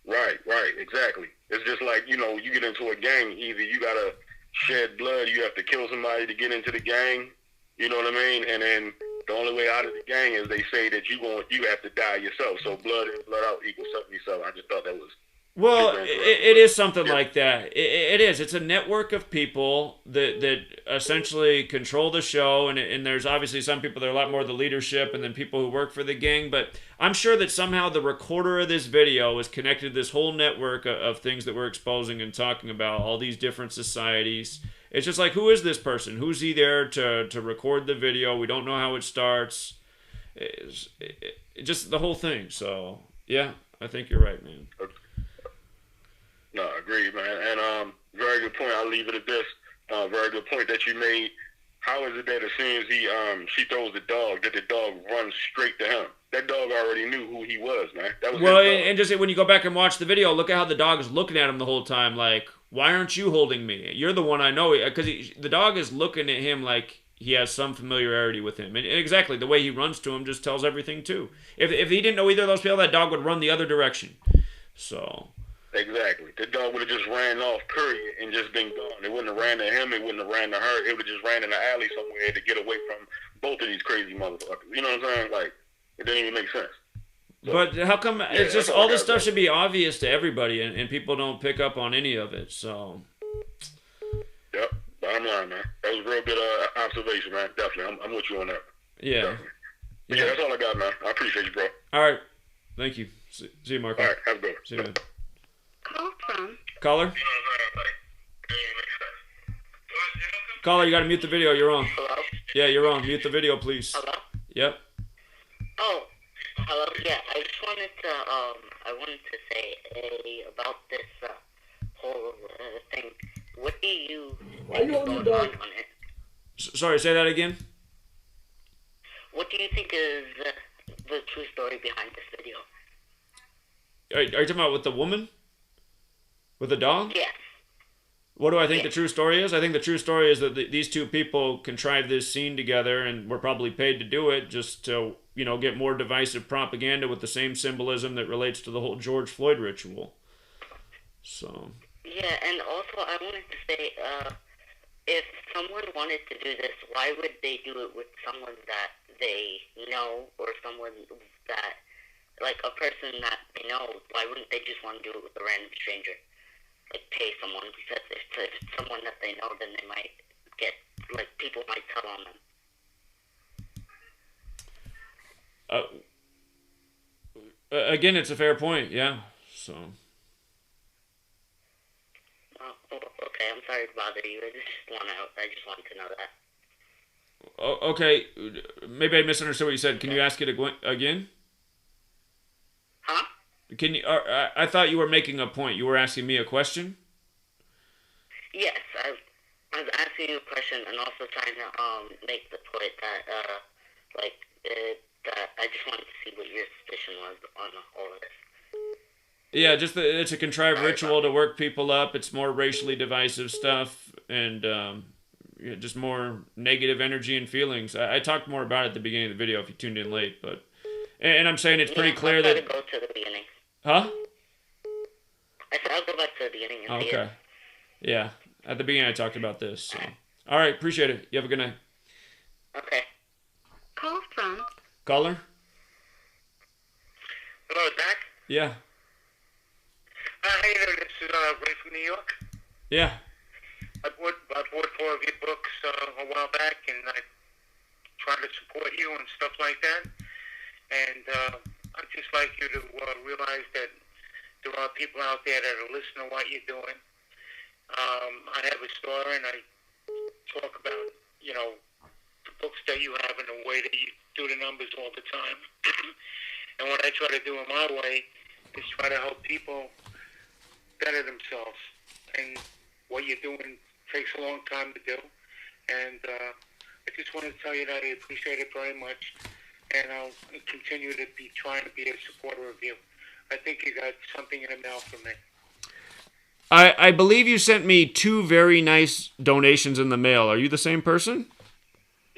Right, exactly. It's just like, you get into a gang, either you gotta shed blood, you have to kill somebody to get into the gang, you know what I mean? And then the only way out of the gang is they say that you have to die yourself. So blood in, blood out equals 77. I just thought that was... Well, it is something like that. It is. It's a network of people that essentially control the show, and there's obviously some people that are a lot more the leadership and then people who work for the gang, but I'm sure that somehow the recorder of this video is connected to this whole network of things that we're exposing and talking about, all these different societies. It's just like, who is this person? Who's he there to record the video? We don't know how it starts. It's just the whole thing. So, yeah, I think you're right, man. No, agreed, man. And very good point. I'll leave it at this. Very good point that you made. How is it that as soon as she throws the dog, that the dog runs straight to him? That dog already knew who he was, man. That was well, and just when you go back and watch the video, look at how the dog is looking at him the whole time. Like, why aren't you holding me? You're the one I know. Because the dog is looking at him like he has some familiarity with him. And exactly, the way he runs to him just tells everything, too. If he didn't know either of those people, that dog would run the other direction. So... Exactly. The dog would have just ran off, period, and just been gone. It wouldn't have ran to him. It wouldn't have ran to her. It would have just ran in the alley somewhere to get away from both of these crazy motherfuckers. You know what I'm saying? Like, it didn't even make sense. So, but how come it's just all this stuff should be obvious to everybody, and people don't pick up on any of it, so... Yep. Bottom line, man. That was a real good observation, man. Definitely. I'm with you on that. Yeah. Yeah, that's all I got, man. I appreciate you, bro. All right. Thank you. See you, Marco. All right. Have a good one. See you, man. Call from. Caller? Caller, you gotta mute the video. You're on. Hello? Yeah, you're on. Mute the video, please. Hello? Yep. Oh, hello. Yeah, I just wanted to say about this whole thing. What do you think is going on it? Sorry, say that again? What do you think is the true story behind this video? Are you talking about with the woman? With the dog? Yes. What do I think the true story is? I think the true story is that these two people contrived this scene together and were probably paid to do it just to, get more divisive propaganda with the same symbolism that relates to the whole George Floyd ritual. So. Yeah, and also I wanted to say, if someone wanted to do this, why would they do it with someone that they know or someone that, like a person that they know? Why wouldn't they just want to do it with a random stranger? Like pay someone, because if it's someone that they know, then they might get, like, people might tell on them. Again, it's a fair point, yeah. So. Okay, I'm sorry to bother you. I just wanted to know that. Okay, maybe I misunderstood what you said. Can you ask it again? Huh? Can you? I thought you were making a point. You were asking me a question? Yes, I was asking you a question and also trying to make the point that that I just wanted to see what your suspicion was on all of this. Yeah, just it's a contrived ritual to work people up. It's more racially divisive stuff, and just more negative energy and feelings. I talked more about it at the beginning of the video if you tuned in late, but and I'm saying it's pretty clear I'll try that. to go to the beginning. Huh? I said I'll go back to the beginning and see it. Okay. Yeah. At the beginning I talked about this. So. All right. Appreciate it. You have a good night. Okay. Call from Caller? Hello, Zach. Yeah. Hey there, this is Ray from New York. Yeah. I bought 4 of your books a while back, and I try to support you and stuff like that. And I'd just like you to realize that there are people out there that are listening to what you're doing. I have a store, and I talk about, the books that you have and the way that you do the numbers all the time. And what I try to do in my way is try to help people better themselves. And what you're doing takes a long time to do. And I just want to tell you that I appreciate it very much. And I'll continue to be trying to be a supporter of you. I think you got something in the mail from me. I believe you sent me 2 very nice donations in the mail. Are you the same person?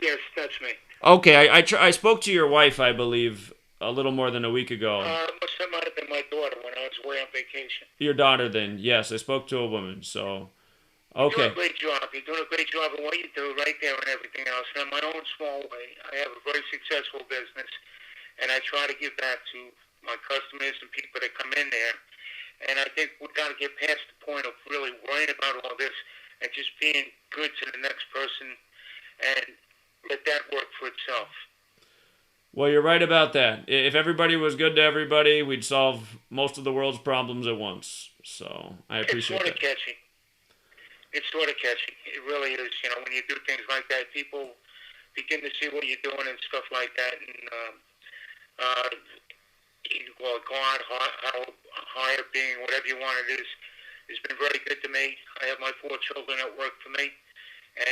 Yes, that's me. Okay, I spoke to your wife, I believe, a little more than a week ago. That might have been my daughter when I was away on vacation. Your daughter, then. Yes, I spoke to a woman, so... Okay. You're doing a great job. You're doing a great job in what you do right there and everything else. And in my own small way, I have a very successful business, and I try to give back to my customers and people that come in there. And I think we've got to get past the point of really worrying about all this and just being good to the next person and let that work for itself. Well, you're right about that. If everybody was good to everybody, we'd solve most of the world's problems at once. So I appreciate that. It's sort of catchy. It's sort of catchy. It really is. When you do things like that, people begin to see what you're doing and stuff like that. And God, higher being, whatever you want it is, has been very good to me. I have my 4 children that work for me,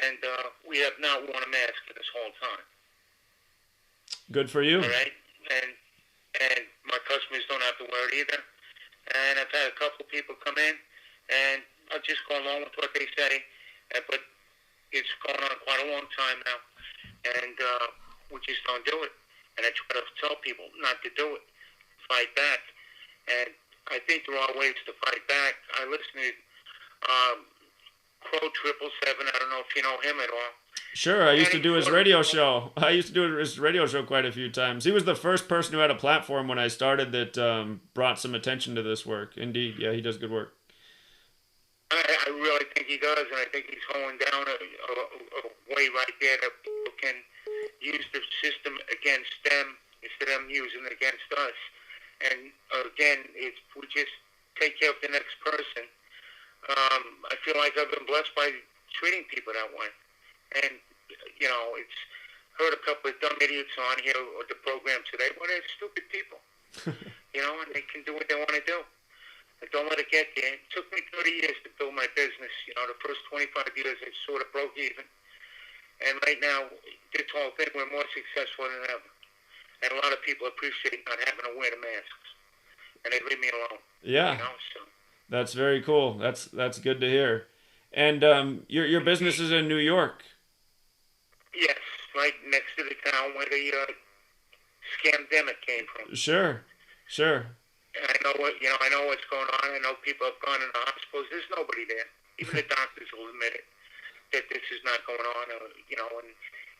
and we have not worn a mask for this whole time. Good for you. All right? And my customers don't have to wear it either. And I've had a couple of people come in, and I'll just go along with what they say. But it's going on quite a long time now, and we just don't do it. And I try to tell people not to do it. Fight back. And I think there are ways to fight back. I listen to Crow 777. I don't know if you know him at all. Sure, I used to do his radio show. I used to do his radio show quite a few times. He was the first person who had a platform when I started that brought some attention to this work. Indeed, yeah, he does good work. I really think he does, and I think he's going down a way right there that people can use the system against them instead of them using it against us. And again, we just take care of the next person. I feel like I've been blessed by treating people that way. And, it's heard a couple of dumb idiots on here or the program today. Well, they're stupid people, and they can do what they want to do. And don't let it get there. It took me 30 years to build my business. The first 25 years I sort of broke even. And right now, this whole thing, we're more successful than ever. And a lot of people appreciate not having to wear the masks. And they leave me alone. Yeah. That's very cool. That's good to hear. And your business is in New York. Yes, right next to the town where the scamdemic came from. Sure. And I know what's going on. I know people have gone into hospitals. There's nobody there. Even the doctors will admit it that this is not going on. And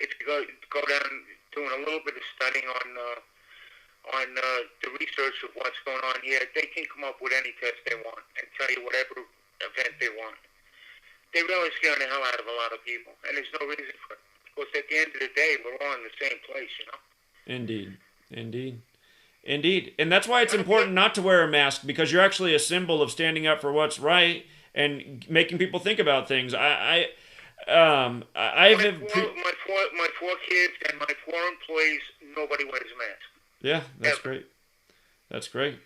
if you go down doing a little bit of studying on the research of what's going on here, they can come up with any test they want and tell you whatever event they want. They really scare the hell out of a lot of people, and there's no reason for it. Because at the end of the day, we're all in the same place, Indeed. And that's why it's important not to wear a mask, because you're actually a symbol of standing up for what's right and making people think about things. My 4 kids and my 4 employees, nobody wears a mask. Yeah, that's great. That's great.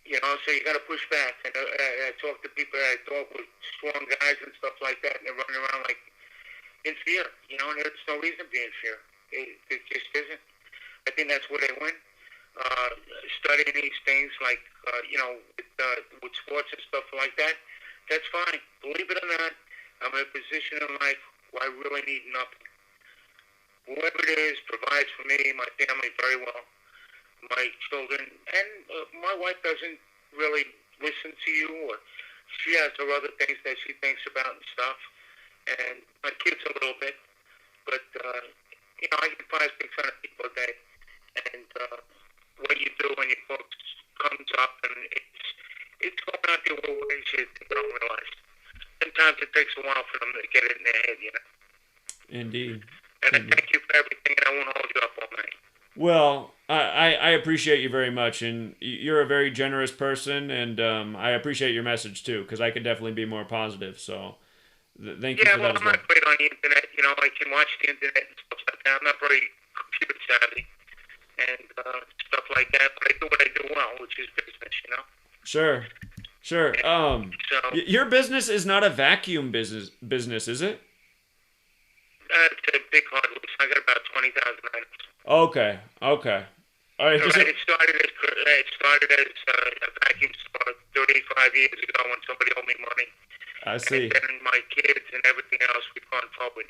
So you got to push back. And I talk to people that I thought were strong guys and stuff like that, and they're running around like in fear. And there's no reason to be in fear. It just isn't. I think that's where they win. Studying these things like, with sports and stuff like that, that's fine. Believe it or not, I'm in a position in life I really need nothing. Whoever it is provides for me, my family very well, my children, and my wife doesn't really listen to you, or she has her other things that she thinks about and stuff, and my kids a little bit, but, I get 500-600 people a day, and what you do when your books comes up, and it's going out there with windshield that you don't realize. Sometimes it takes a while for them to get it in their head. Indeed. And I thank you for everything, and I won't hold you up all night. Well, I appreciate you very much, and you're a very generous person, and I appreciate your message too, because I could definitely be more positive. So, thank you for that as well. I'm not great on the internet. I can watch the internet and stuff like that. I'm not very computer savvy and stuff like that, but I do what I do well, which is business. Sure. Your business is not a vacuum business, is it? It's a big hardware. I got about 20,000 items. Okay. All right. It started as a vacuum store 35 years ago when somebody owed me money. I see. And then my kids and everything else, we've gone forward.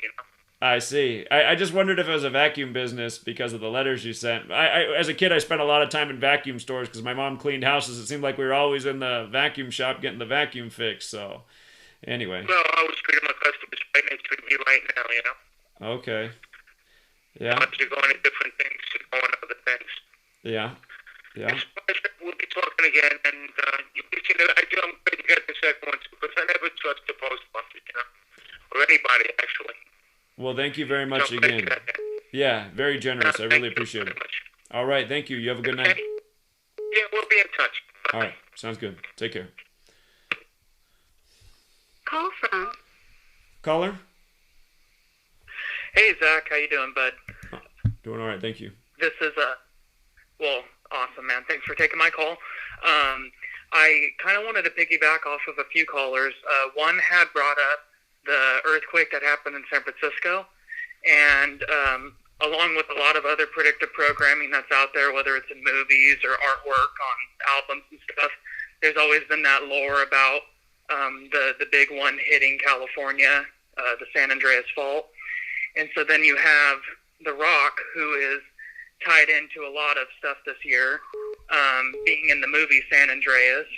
I see. I just wondered if it was a vacuum business because of the letters you sent. As a kid, I spent a lot of time in vacuum stores because my mom cleaned houses. It seemed like we were always in the vacuum shop getting the vacuum fixed. So, anyway. Well, I always treat my customers right, and they treat me right now. Okay. Yeah. You're going to different things, you're going to other things. Yeah. We'll be talking again, and I'm glad you got the second one too, because I never trust the post office, or anybody actually. Well, thank you very much again. Yeah, very generous. I really appreciate it. All right, thank you. You have a good night. Yeah, we'll be in touch. Bye. All right, sounds good. Take care. Call from. Caller? Hey, Zach. How you doing, bud? Doing all right, thank you. This is, awesome, man. Thanks for taking my call. I kind of wanted to piggyback off of a few callers. One had brought up the earthquake that happened in San Francisco, and along with a lot of other predictive programming that's out there, whether it's in movies or artwork on albums and stuff, there's always been that lore about the big one hitting California, the San Andreas Fault. And so then you have The Rock, who is tied into a lot of stuff this year, being in the movie San Andreas.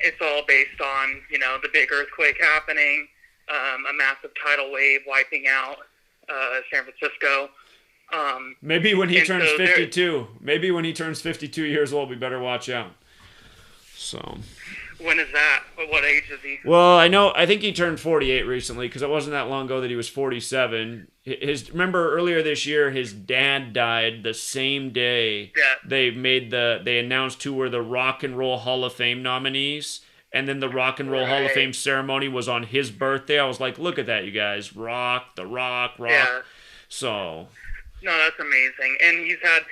It's all based on, the big earthquake happening, a massive tidal wave wiping out San Francisco. Maybe when he turns 52. Maybe when he turns 52 years old, we better watch out. So. When is that? What age is he? Well, I think he turned 48 recently because it wasn't that long ago that he was 47. Remember earlier this year, his dad died the same day they announced who were the Rock and Roll Hall of Fame nominees. And then the Rock and Roll Hall of Fame ceremony was on his birthday. I was like, look at that, you guys. The Rock. Yeah. So. No, that's amazing. And he's had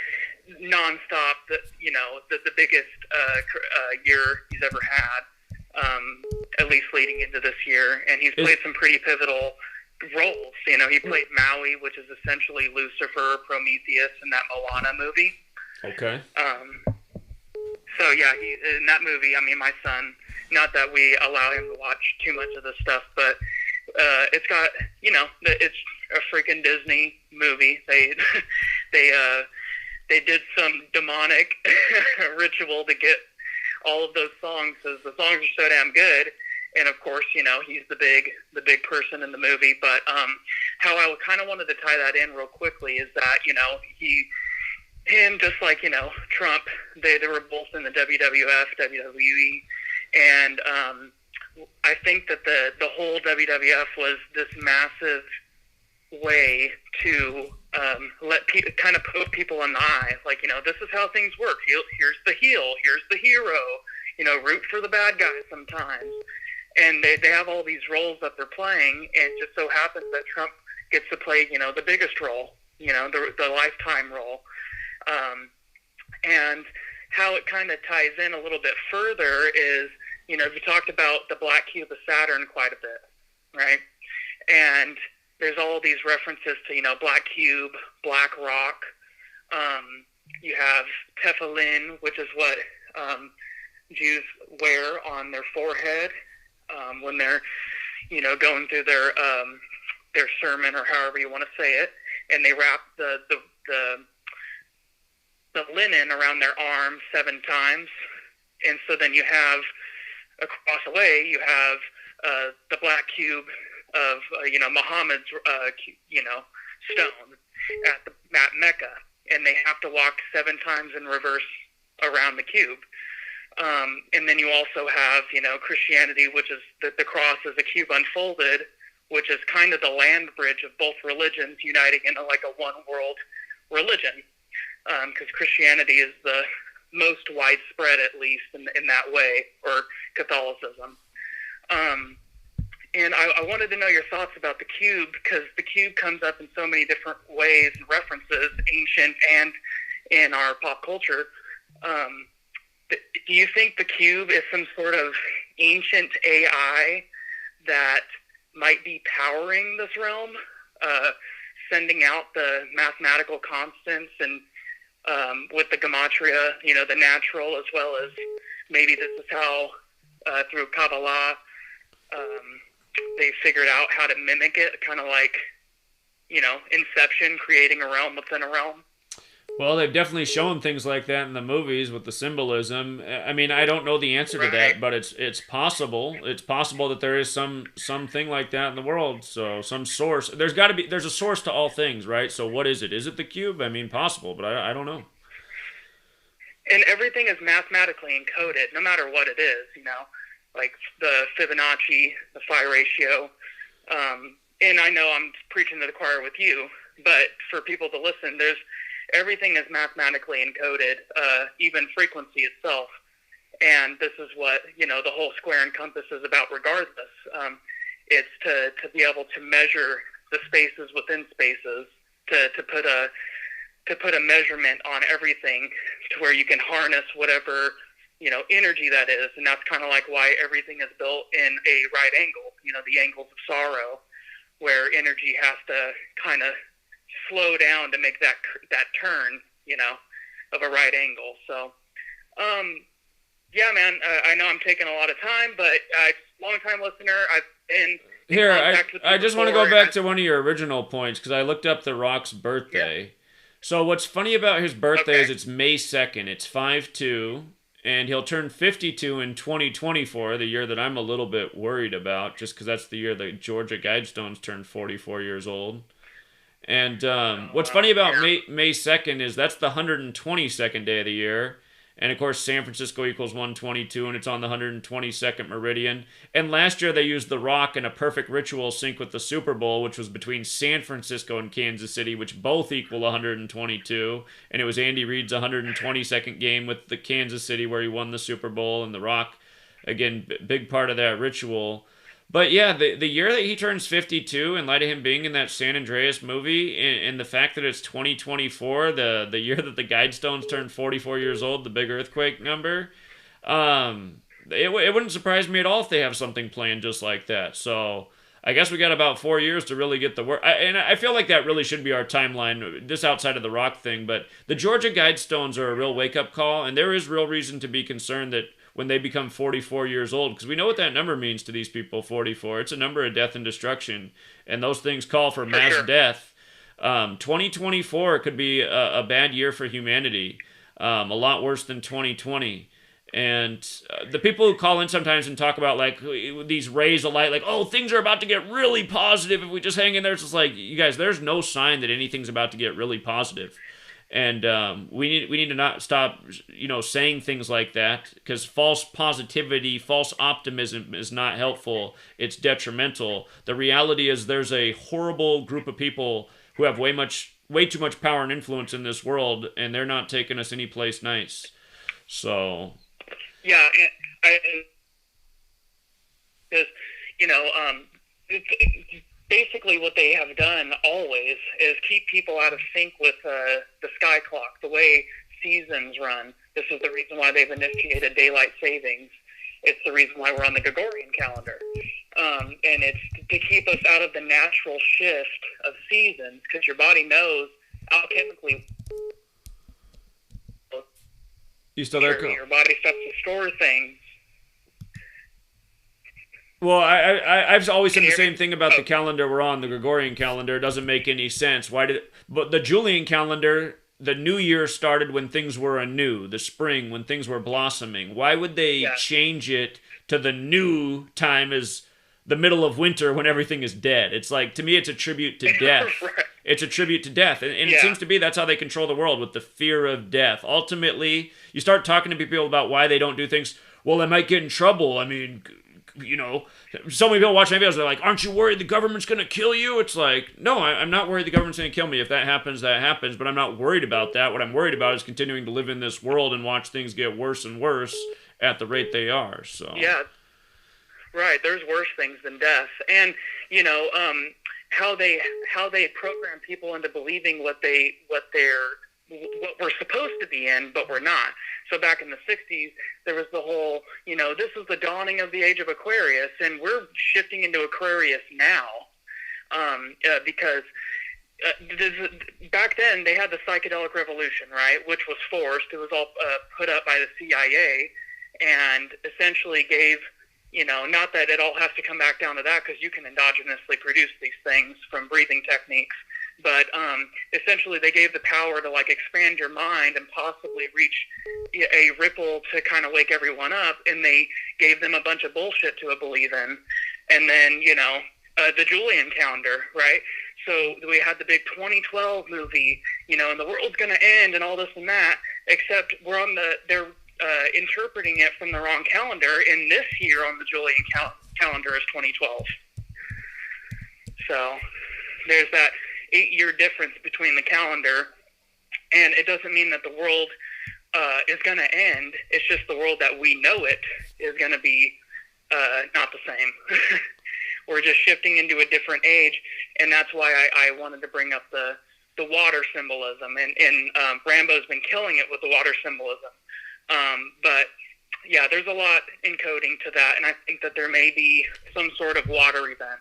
nonstop, the biggest year he's ever had, at least leading into this year. And he's played some pretty pivotal roles. He played Maui, which is essentially Lucifer, Prometheus in that Moana movie. Okay. So yeah, in that movie, my son, not that we allow him to watch too much of this stuff, but it's got, it's a freaking Disney movie. They did some demonic ritual to get all of those songs, because the songs are so damn good. And of course, he's the big person in the movie. But how I kind of wanted to tie that in real quickly is that, him, just like, Trump, they were both in the WWF, WWE. And I think that the whole WWF was this massive way to kind of poke people in the eye. Like, this is how things work. Here's the heel. Here's the hero. Root for the bad guy sometimes. And they have all these roles that they're playing, and it just so happens that Trump gets to play, the biggest role, the lifetime role. And how it kind of ties in a little bit further is, we talked about the black cube of Saturn quite a bit, right? And there's all these references to, black cube, black rock. You have tefillin, which is what Jews wear on their forehead when they're, going through their sermon, or however you want to say it, and they wrap the linen around their arm 7 times, and so then you have across the way you have the black cube of Muhammad's stone at Mecca, and they have to walk 7 times in reverse around the cube. And then you also have, Christianity, which is the cross is a cube unfolded, which is kind of the land bridge of both religions uniting into like a one world religion. Because Christianity is the most widespread, at least in that way, or Catholicism. And I wanted to know your thoughts about the cube, because the cube comes up in so many different ways and references, ancient and in our pop culture. Do you think the cube is some sort of ancient AI that might be powering this realm, sending out the mathematical constants and with the Gematria, the natural, as well as maybe this is how, through Kabbalah, they figured out how to mimic it, kind of like, Inception, creating a realm within a realm? Well, they've definitely shown things like that in the movies with the symbolism. I mean, I don't know the answer to that, but it's possible. It's possible that there is something like that in the world. So some source. There's a source to all things, right? So what is it? Is it the cube? I mean, possible, but I don't know. And everything is mathematically encoded, no matter what it is, like the Fibonacci, the phi ratio. And I know I'm preaching to the choir with you, but for people to listen, everything is mathematically encoded, even frequency itself. And this is what, the whole square and compass is about regardless. It's to be able to measure the spaces within spaces, to put a measurement on everything to where you can harness whatever, energy that is. And that's kind of like why everything is built in a right angle, the angles of sorrow, where energy has to kind of slow down to make that turn, of a right angle. So, yeah, man, I know I'm taking a lot of time, but long-time listener, I've been here. I just want to go back to one of your original points, because I looked up The Rock's birthday. Yeah. So what's funny about his birthday is it's May 2nd. It's 5/2, and he'll turn 52 in 2024, the year that I'm a little bit worried about, just because that's the year the Georgia Guidestones turned 44 years old. And what's funny about May 2nd is that's the 122nd day of the year. And, of course, San Francisco equals 122, and it's on the 122nd meridian. And last year they used The Rock in a perfect ritual sync with the Super Bowl, which was between San Francisco and Kansas City, which both equal 122. And it was Andy Reid's 122nd game with the Kansas City where he won the Super Bowl. And The Rock, again, big part of that ritual. But yeah, the year that he turns 52, in light of him being in that San Andreas movie, and the fact that it's 2024, the year that the Guidestones turned 44 years old, the big earthquake number, it wouldn't surprise me at all if they have something planned just like that. So I guess we got about 4 years to really get the work. And I feel like that really should be our timeline, just outside of the Rock thing. But the Georgia Guidestones are a real wake-up call, and there is real reason to be concerned that when they become 44 years old, because we know what that number means to these people, 44. It's a number of death and destruction, and those things call for mass death. 2024 could be a bad year for humanity, a lot worse than 2020. And the people who call in sometimes and talk about like these rays of light, like, oh, things are about to get really positive if we just hang in there. It's just like, you guys, there's no sign that anything's about to get really positive. And we need to not stop, saying things like that, because false positivity, false optimism is not helpful. It's detrimental. The reality is there's a horrible group of people who have way too much power and influence in this world, and they're not taking us any place nice. So, yeah, because basically what they have done always is keep people out of sync with the sky clock, the way seasons run. This is the reason why they've initiated daylight savings. It's the reason why we're on the Gregorian calendar. And it's to keep us out of the natural shift of seasons, because your body knows alchemically. You still there? Your body starts to store things. Well, I've always said the same thing about the calendar we're on, the Gregorian calendar. It doesn't make any sense. But the Julian calendar, the new year started when things were anew, the spring, when things were blossoming. Why would they change it to the new time as the middle of winter when everything is dead? It's like, to me, it's a tribute to death. Right. It's a tribute to death. And it seems to be that's how they control the world, with the fear of death. Ultimately, you start talking to people about why they don't do things. Well, they might get in trouble. I mean, you know, so many people watch my videos, they're like, aren't you worried the government's going to kill you? It's like, no, I'm not worried the government's going to kill me. If that happens, that happens. But I'm not worried about that. What I'm worried about is continuing to live in this world and watch things get worse and worse at the rate they are. So yeah, right. There's worse things than death. And, you know, how they program people into believing what we're supposed to be in, but we're not. So back in the 60s, there was the whole, you know, this is the dawning of the age of Aquarius, and we're shifting into Aquarius now, because back then they had the psychedelic revolution, right, which was forced. It was all put up by the CIA, and essentially gave, you know, not that it all has to come back down to that, because you can endogenously produce these things from breathing techniques. But essentially, they gave the power to, like, expand your mind and possibly reach a ripple to kind of wake everyone up, and they gave them a bunch of bullshit to believe in. And then, you know, the Julian calendar, right? So we had the big 2012 movie, you know, and the world's going to end and all this and that, except they're interpreting it from the wrong calendar, and this year on the Julian calendar is 2012. So there's that 8-year difference between the calendar, and it doesn't mean that the world is going to end. It's just the world that we know it is going to be not the same. We're just shifting into a different age, and that's why I wanted to bring up the water symbolism, and Rambo's been killing it with the water symbolism. But yeah, there's a lot encoding to that, and I think that there may be some sort of water event.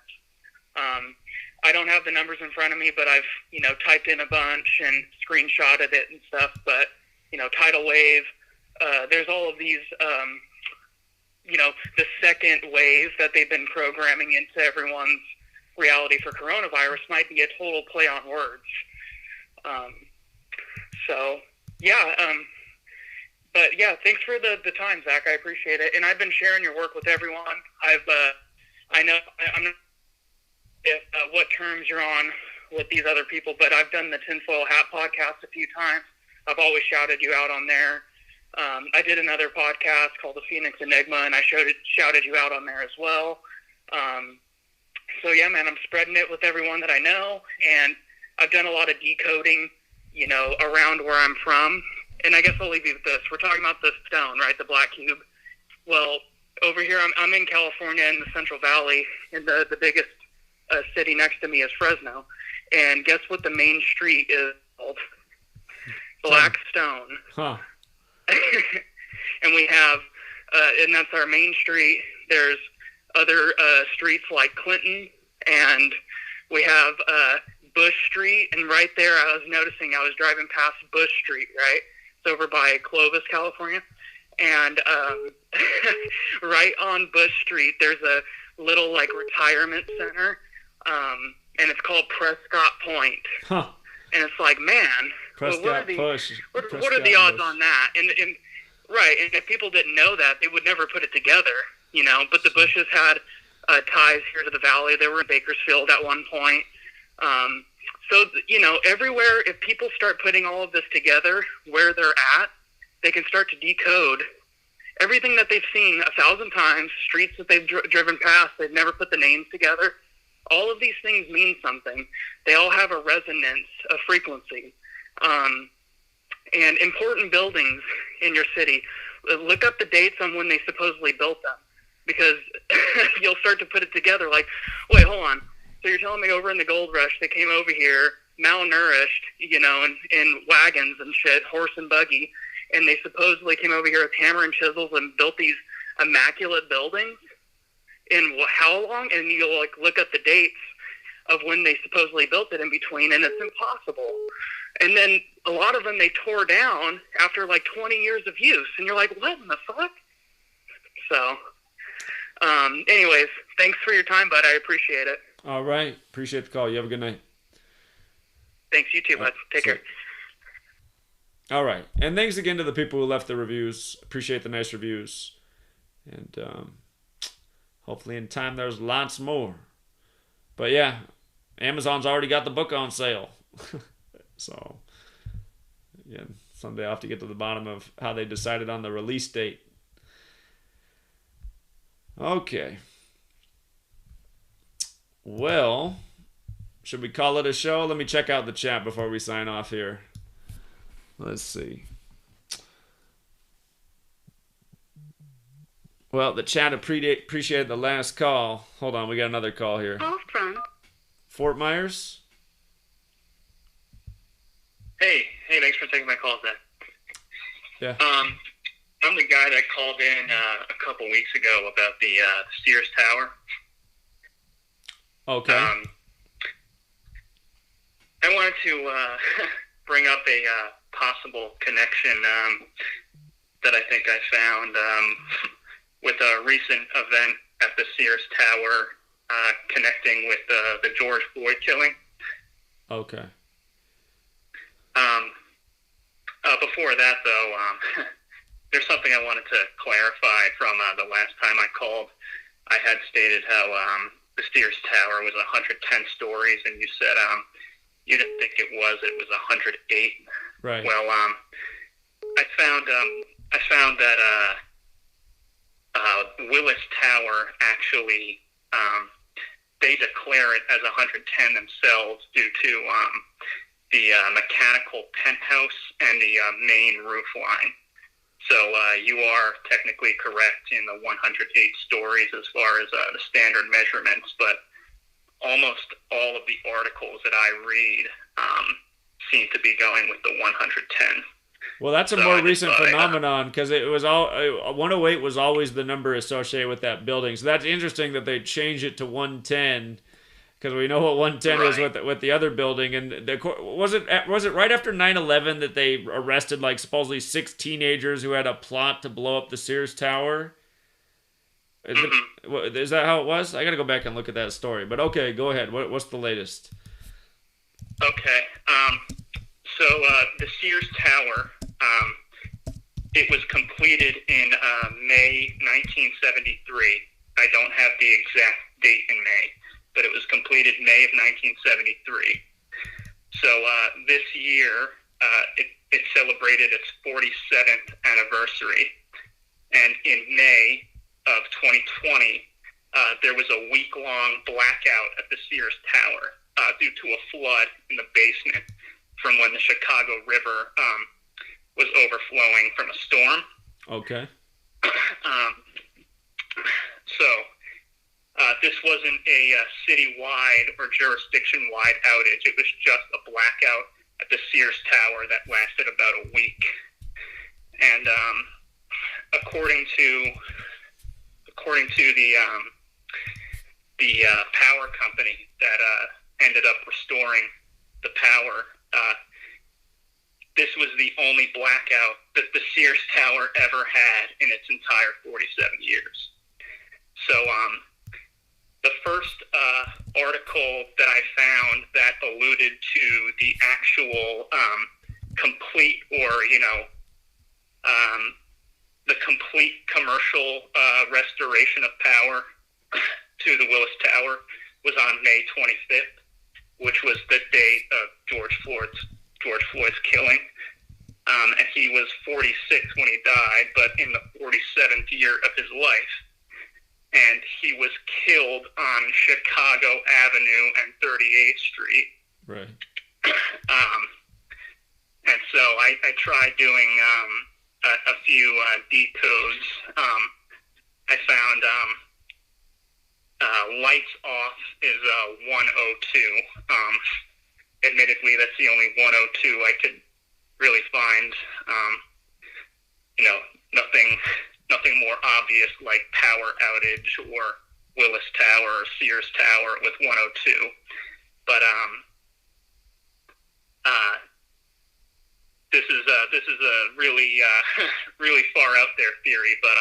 I don't have the numbers in front of me, but I've, you know, typed in a bunch and screenshotted it and stuff. But, you know, tidal wave, there's all of these, you know, the second wave that they've been programming into everyone's reality for coronavirus might be a total play on words. So, yeah. But, yeah, thanks for the time, Zach. I appreciate it. And I've been sharing your work with everyone. I'm not what terms you're on with these other people, but I've done the Tinfoil Hat podcast a few times. I've always shouted you out on there. I did another podcast called The Phoenix Enigma, and I shouted you out on there as well. So, yeah, man, I'm spreading it with everyone that I know, and I've done a lot of decoding, you know, around where I'm from. And I guess I'll leave you with this. We're talking about the stone, right, the black cube. Well, over here, I'm in California in the Central Valley, and the biggest city next to me is Fresno. And guess what the main street is called? Blackstone. Huh. And we have, and that's our main street. There's other streets like Clinton, and we have Bush Street. And right there, I was noticing, I was driving past Bush Street, right? It's over by Clovis, California. And right on Bush Street, there's a little, like, retirement center, and it's called Prescott Point. Huh. And it's like, man, Prescott what are the odds on that? And right, and if people didn't know that, they would never put it together, you know. But the Bushes had ties here to the valley. They were in Bakersfield at one point. So, you know, everywhere, if people start putting all of this together, where they're at, they can start to decode everything that they've seen 1,000 times, streets that they've driven past, they've never put the names together. All of these things mean something. They all have a resonance, a frequency. And important buildings in your city, look up the dates on when they supposedly built them, because you'll start to put it together like, wait, hold on. So you're telling me over in the gold rush, they came over here malnourished, you know, in wagons and shit, horse and buggy, and they supposedly came over here with hammer and chisels and built these immaculate buildings in how long? And you'll, like, look up the dates of when they supposedly built it in between, and it's impossible. And then a lot of them they tore down after like 20 years of use, and you're like, what in the fuck? So, Anyways, thanks for your time, bud. I appreciate it. All right. Appreciate the call. You have a good night. Thanks, you too, bud. Take care. All right. And thanks again to the people who left the reviews. Appreciate the nice reviews. And hopefully in time there's lots more. But yeah, Amazon's already got the book on sale. So, yeah, someday I'll have to get to the bottom of how they decided on the release date. Okay. Well, should we call it a show? Let me check out the chat before we sign off here. Let's see. Well, the chat appreciated the last call. Hold on, we got another call here. Call from Fort Myers? Hey, thanks for taking my call, Zach. Yeah. I'm the guy that called in a couple weeks ago about the Sears Tower. Okay. I wanted to bring up a possible connection that I think I found with a recent event at the Sears Tower connecting with the George Floyd killing. Okay. Before that, though, there's something I wanted to clarify from the last time I called. I had stated how the Sears Tower was 110 stories, and you said you didn't think it was 108. Right. Well, I found that Willis Tower actually they declare it as 110 themselves due to the mechanical penthouse and the main roof line. So you are technically correct in the 108 stories as far as the standard measurements, but almost all of the articles that I read seem to be going with the 110. Well, that's a more recent phenomenon because it was all 108 was always the number associated with that building. So that's interesting that they changed it to 110 because we know what 110 is with the other building. And was it right after 9/11 that they arrested like supposedly 6 teenagers who had a plot to blow up the Sears Tower? Is that how it was? I got to go back and look at that story. But okay, go ahead. What's the latest? Okay. So the Sears Tower, it was completed in May 1973. I don't have the exact date in May, but it was completed May of 1973. So this year, it celebrated its 47th anniversary. And in May of 2020, there was a week-long blackout at the Sears Tower due to a flood in the basement from when the Chicago River was overflowing from a storm. Okay. So this wasn't a city-wide or jurisdiction-wide outage. It was just a blackout at the Sears Tower that lasted about a week. And according to the power company that ended up restoring the power, this was the only blackout that the Sears Tower ever had in its entire 47 years. So the first article that I found that alluded to the actual complete or, the complete commercial restoration of power to the Willis Tower was on May 25th, which was the date of George Floyd's killing. And he was 46 when he died, but in the 47th year of his life. And he was killed on Chicago Avenue and 38th Street. Right. And so I tried doing a few decodes. I found lights off is 102. Admittedly, that's the only 102 I could really find. Nothing more obvious like power outage or Willis Tower or Sears Tower with 102. But this is a really really far out there theory. But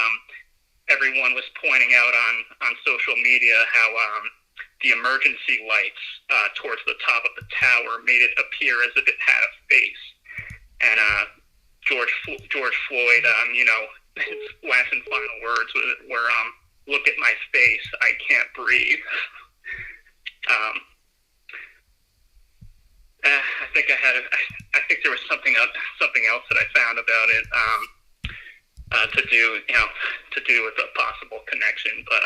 everyone was pointing out on social media how the emergency lights towards the top of the tower made it appear as if it had a face. And George Floyd, his last and final words were "Look at my face, I can't breathe." I think there was something else that I found about it to do with a possible connection, but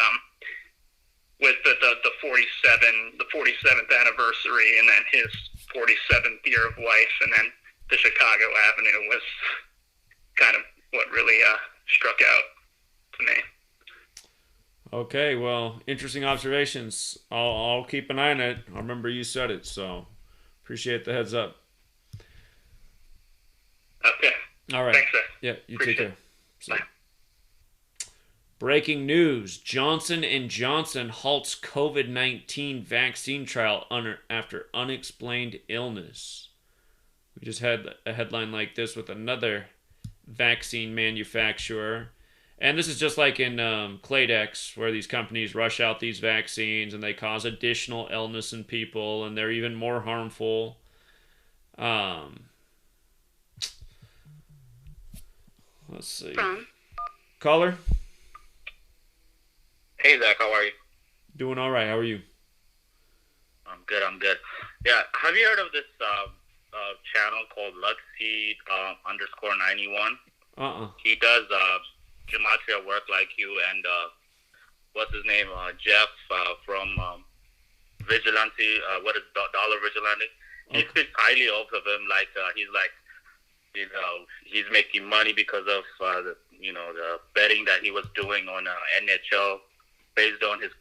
with the 47th anniversary, and then his 47th year of life, and then the Chicago Avenue was kind of what really struck out to me. Okay, well, interesting observations. I'll keep an eye on it. I remember you said it, so appreciate the heads up. Okay. All right. Thanks, sir. Yeah, you Appreciate take care. So, breaking news: Johnson & Johnson halts COVID-19 vaccine trial after unexplained illness. We just had a headline like this with another vaccine manufacturer. And this is just like in Claydex, where these companies rush out these vaccines and they cause additional illness in people, and they're even more harmful. Let's see. Caller? Hey, Zach, how are you? Doing all right. How are you? I'm good. Yeah, have you heard of this channel called Luxy _91? He does Gematria work like you, and what's his name? Jeff from Vigilante. What is Dollar Vigilante? He speaks highly of him. Like he's like, he's making money because of the betting that he was doing on NHL based on his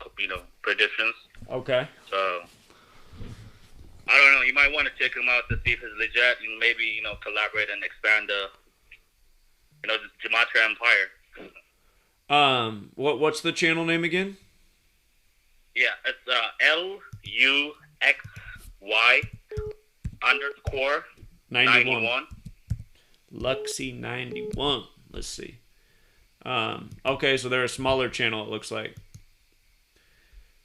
predictions. Okay. So I don't know. You might want to check him out to see if he's legit, and maybe collaborate and expand the the Gematria empire. What's the channel name again? Yeah, it's LUXY_91. Luxy 91. Let's see. Okay, so they're a smaller channel, it looks like.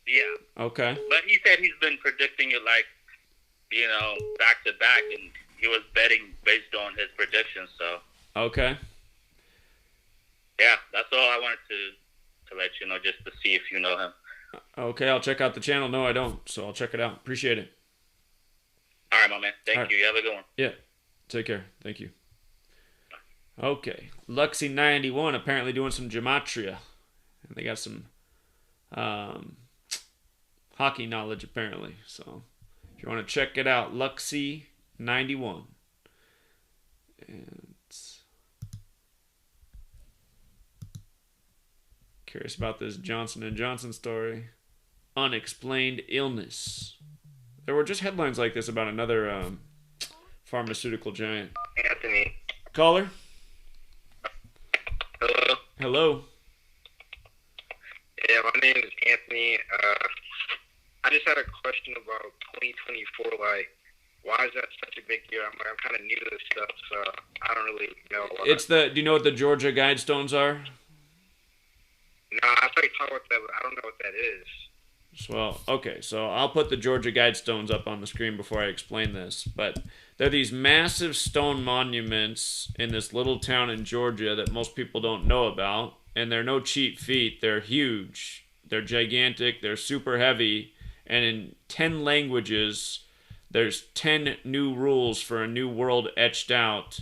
Yeah. Okay. But he said he's been predicting it back to back, and he was betting based on his predictions. So. Okay. Yeah, that's all I wanted to let you know, just to see if you know him. Okay, I'll check out the channel. No, I don't, so I'll check it out. Appreciate it. All right, my man. Thank you. You have a good one. Yeah. Take care. Thank you. Okay. Luxy 91 apparently doing some Gematria. And they got some hockey knowledge apparently. So if you want to check it out, Luxy 91. And curious about this Johnson & Johnson story. Unexplained illness. There were just headlines like this about another pharmaceutical giant. Anthony. Caller? Hello? Hello? Yeah, my name is Anthony. I just had a question about 2024. Like, why is that such a big year? I'm kind of new to this stuff, so I don't really know. Do you know what the Georgia Guidestones are? No, I thought you talked about that, but I don't know what that is. Well, okay, so I'll put the Georgia Guidestones up on the screen before I explain this, but they're these massive stone monuments in this little town in Georgia that most people don't know about, and they're no cheap feat. They're huge, they're gigantic, they're super heavy, and in 10 languages, there's 10 new rules for a new world etched out,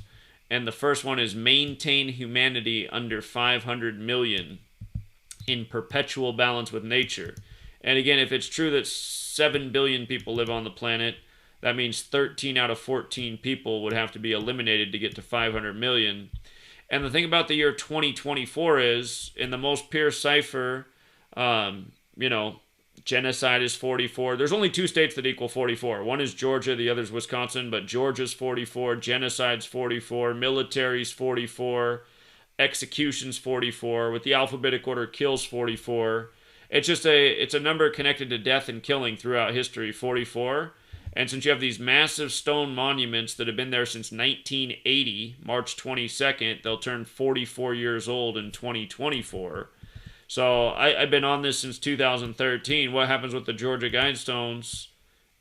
and the first one is maintain humanity under 500 million in perpetual balance with nature. And again, if it's true that 7 billion people live on the planet, that means 13 out of 14 people would have to be eliminated to get to 500 million. And the thing about the year 2024 is, in the most pure cipher, genocide is 44. There's only 2 states that equal 44. One is Georgia, the other is Wisconsin, but Georgia's 44, genocide's 44, military's 44, executions 44, with the alphabetic order kills 44. It's a number connected to death and killing throughout history, 44. And since you have these massive stone monuments that have been there since 1980, March 22nd, they'll turn 44 years old in 2024. So I've been on this since 2013. What happens with the Georgia Guidestones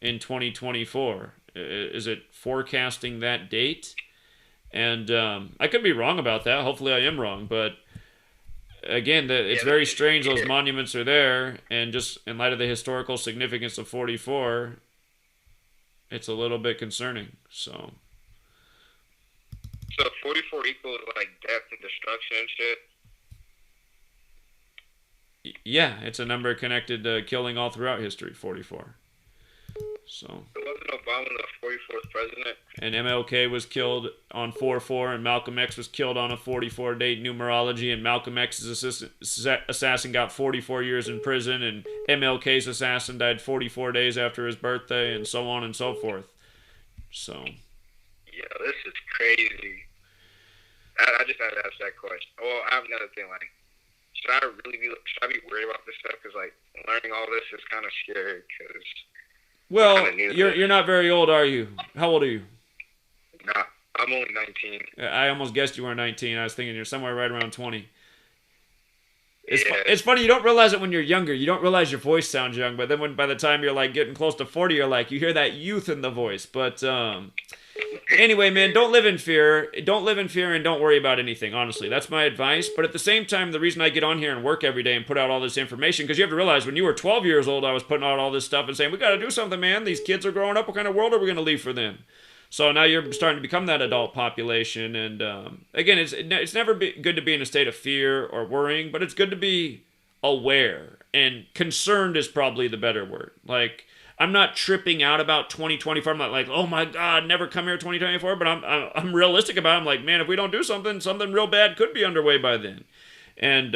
in 2024? Is it forecasting that date? And I could be wrong about that. Hopefully I am wrong. But again, it's very strange those monuments are there. And just in light of the historical significance of 44, it's a little bit concerning. So 44 equals like death and destruction and shit? Yeah, it's a number connected to killing all throughout history, 44. So wasn't Obama the 44th president? And MLK was killed on 4/4, and Malcolm X was killed on a 44 date numerology, and Malcolm X's assassin got 44 years in prison, and MLK's assassin died 44 days after his birthday, and so on and so forth. So yeah, this is crazy. I just had to ask that question. Well, I have another thing. Like, should I be worried about this stuff? Because like learning all this is kind of scary. Because you're not very old, are you? How old are you? Nah, I'm only 19. I almost guessed you were 19. I was thinking you're somewhere right around 20. It's funny, you don't realize it when you're younger. You don't realize your voice sounds young, but then by the time you're like getting close to 40, you're like, you hear that youth in the voice. But anyway, man, don't live in fear. Don't live in fear and don't worry about anything, honestly. That's my advice. But at the same time, the reason I get on here and work every day and put out all this information, because you have to realize when you were 12 years old, I was putting out all this stuff and saying, we got to do something, man. These kids are growing up. What kind of world are we going to leave for them? So now you're starting to become that adult population. And again, it's never good to be in a state of fear or worrying, but it's good to be aware. And concerned is probably the better word. Like, I'm not tripping out about 2024. I'm not like, oh my God, never come here 2024. But I'm realistic about it. I'm like, man, if we don't do something real bad could be underway by then. And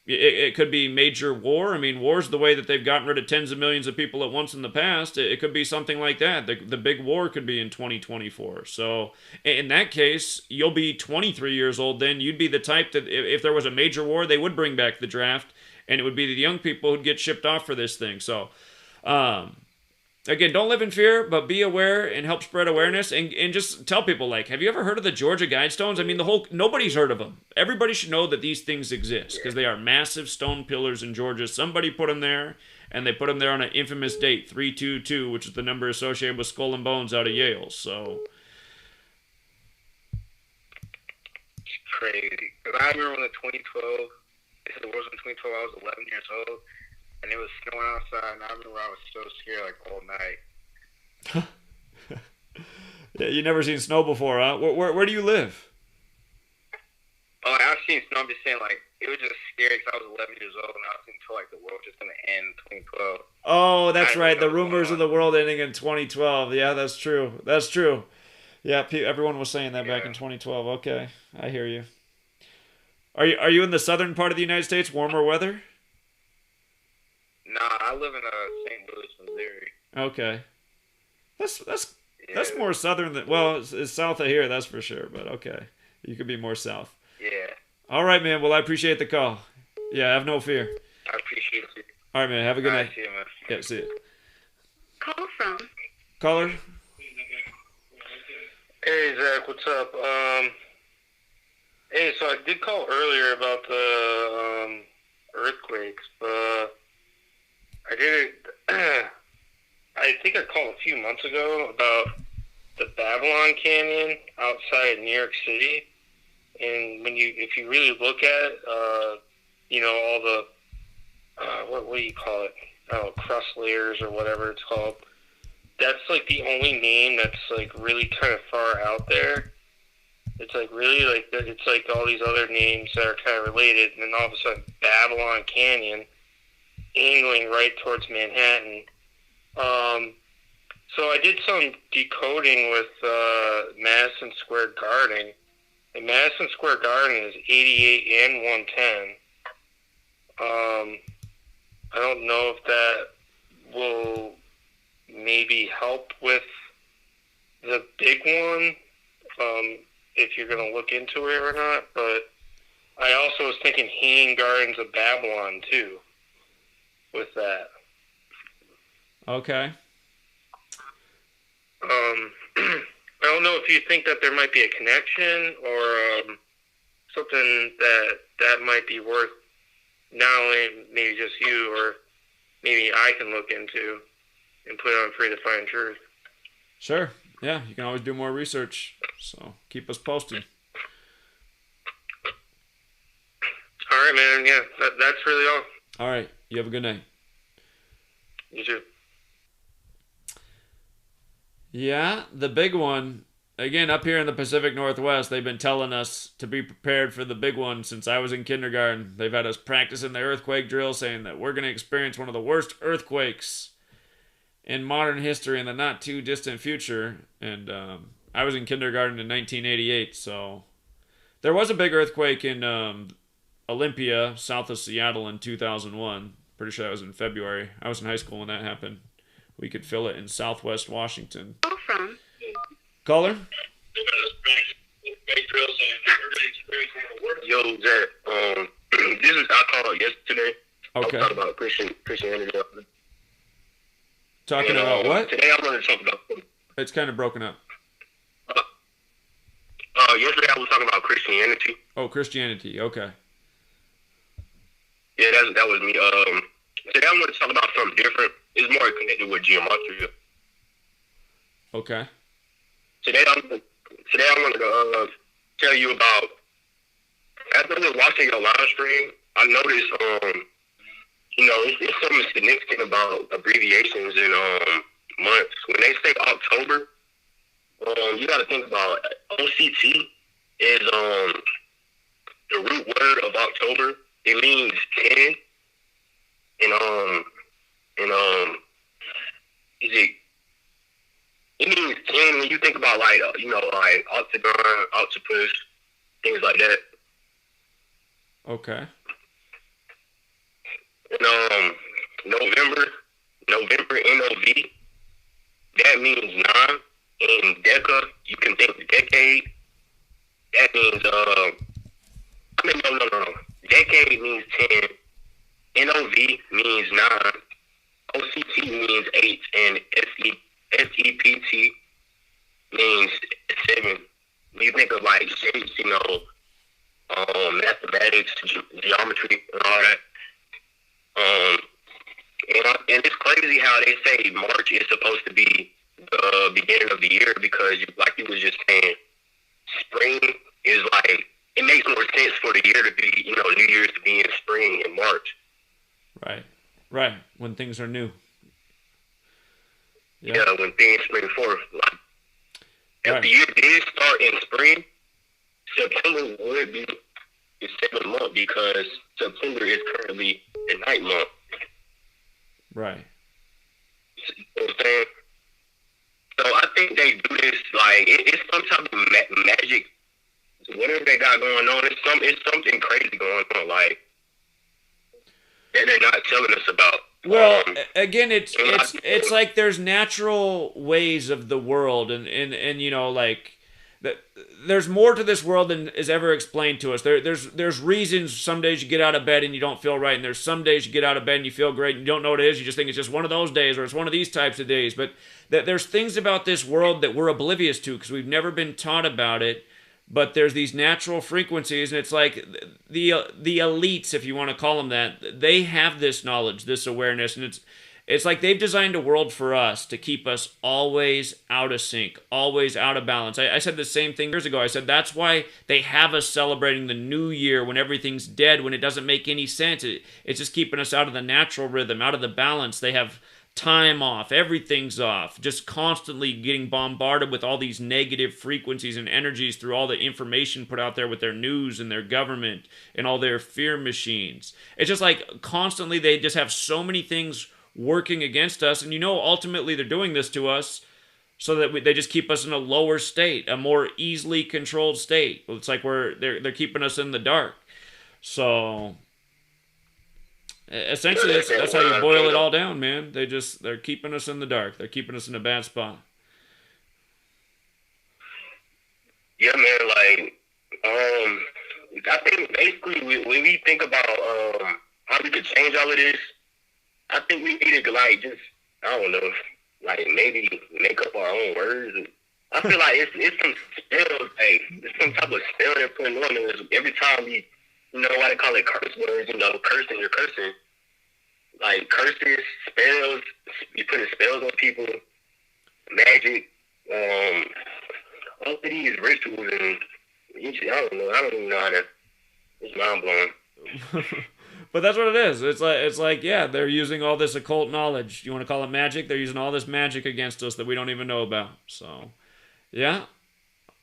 it could be major war. I mean, war's the way that they've gotten rid of tens of millions of people at once in the past. It could be something like that. The big war could be in 2024. So in that case, you'll be 23 years old then. You'd be the type that if there was a major war, they would bring back the draft. And it would be the young people who'd get shipped off for this thing. So again, don't live in fear, but be aware and help spread awareness and just tell people, like, have you ever heard of the Georgia Guidestones? I mean, nobody's heard of them. Everybody should know that these things exist because they are massive stone pillars in Georgia. Somebody put them there, and they put them there on an infamous date, 322, which is the number associated with Skull and Bones out of Yale. So it's crazy. Because I remember when the 2012, this was in 2012, I was 11 years old. And it was snowing outside, and I remember I was so scared, like, all night. Yeah, you never seen snow before, huh? Where do you live? Oh, I've seen snow. I'm just saying, like, it was just scary because I was 11 years old, and I was thinking, like, the world was just going to end in 2012. Oh, that's right. The rumors of the world ending in 2012. Yeah, that's true. That's true. Yeah, everyone was saying that back in 2012. Okay, I hear you. Are you in the southern part of the United States, warmer weather? Nah, I live in St. Louis, Missouri. Okay, that's more southern than it's south of here, that's for sure. But okay, you could be more south. Yeah. All right, man. Well, I appreciate the call. Yeah, have no fear. I appreciate you. All right, man. Have a good night. See you, man. Yeah, see you. Call from. Caller. Hey Zach, what's up? Hey, so I did call earlier about the earthquakes, but I think I called a few months ago about the Babylon Canyon outside New York City, and if you really look at it, all the what do you call it? I don't know, crust layers or whatever it's called. That's like the only name that's like really kind of far out there. It's like really like it's like all these other names that are kind of related, and then all of a sudden Babylon Canyon, angling right towards Manhattan. So I did some decoding with Madison Square Garden, and Madison Square Garden is 88 and 110. I don't know if that will maybe help with the big one, if you're going to look into it or not, but I also was thinking Hanging Gardens of Babylon too with that. Okay. I don't know if you think that there might be a connection or something that might be worth not only maybe just you, or maybe I can look into and put on Free to Find Truth. Sure. Yeah, you can always do more research. So keep us posted. All right, man. Yeah, that's really all. All right. You have a good night. You too. Yeah, the big one. Again, up here in the Pacific Northwest, they've been telling us to be prepared for the big one since I was in kindergarten. They've had us practicing the earthquake drill, saying that we're going to experience one of the worst earthquakes in modern history in the not too distant future. And I was in kindergarten in 1988, so there was a big earthquake in Olympia, south of Seattle, in 2001. Pretty sure that was in February. I was in high school when that happened. We could feel it in Southwest Washington. From Caller? Yo, Jack. This is I called yesterday. Okay. I was talking about Christianity. Talking about what? Today I want to talk about. It's kind of broken up. Yesterday I was talking about Christianity. Oh, Christianity. Okay. Yeah, that was me. Today I want to talk about something different. It's more connected with Gematria. Okay. Today I wanted to tell you about. After watching your live stream, I noticed it's something significant about abbreviations and months. When they say October, you got to think about OCT is the root word of October. It means 10, it means 10 when you think about like octagon, octopus, things like that. Okay. And November, NOV, that means 9. In Deca, you can think decade. That means no. Decade means 10. NOV means 9. OCT means 8, and SEPT means 7. When you think of like shapes, mathematics, geometry, and all that. And it's crazy how they say March is supposed to be the beginning of the year because, like you was just saying, spring is like, it makes more sense for the year to be, New Year's to be in spring in March. Right. When things are new. Yeah, when things spring forth. Like, if the year did start in spring, September would be the 7th month because September is currently the 9th month. Right. You know what I'm saying? So I think they do this like it's some type of magic. Whatever they got going on, it's something crazy going on, like that they're not telling us about. Well, again, it's like there's natural ways of the world, and like there's more to this world than is ever explained to us. There's reasons. Some days you get out of bed and you don't feel right, and there's some days you get out of bed and you feel great and you don't know what it is. You just think it's just one of those days, or it's one of these types of days. But there's things about this world that we're oblivious to because we've never been taught about it. But there's these natural frequencies, and it's like the elites, if you want to call them that, they have this knowledge, this awareness, and it's like they've designed a world for us to keep us always out of sync, always out of balance. I said the same thing years ago. I said that's why they have us celebrating the new year when everything's dead, when it doesn't make any sense. It's just keeping us out of the natural rhythm, out of the balance. They have time off, everything's off, just constantly getting bombarded with all these negative frequencies and energies through all the information put out there with their news and their government and all their fear machines. It's just like constantly they just have so many things working against us, and ultimately they're doing this to us so that they just keep us in a lower state, a more easily controlled state. It's like they're keeping us in the dark. So essentially, that's how you boil it all down, man. They're keeping us in the dark. They're keeping us in a bad spot. Yeah, man. Like, I think basically when we think about how we could change all of this, I think we need to I don't know, maybe make up our own words. I feel like it's some spell, it's some type of spell they're putting on us every time we you know why they call it curse words, you know, cursing, you're cursing. Like curses, spells, you putting spells on people, magic, all of these rituals, and I don't even know how to, it's mind blowing. But that's what it is. It's like, yeah, they're using all this occult knowledge. You want to call it magic? They're using all this magic against us that we don't even know about. So, yeah.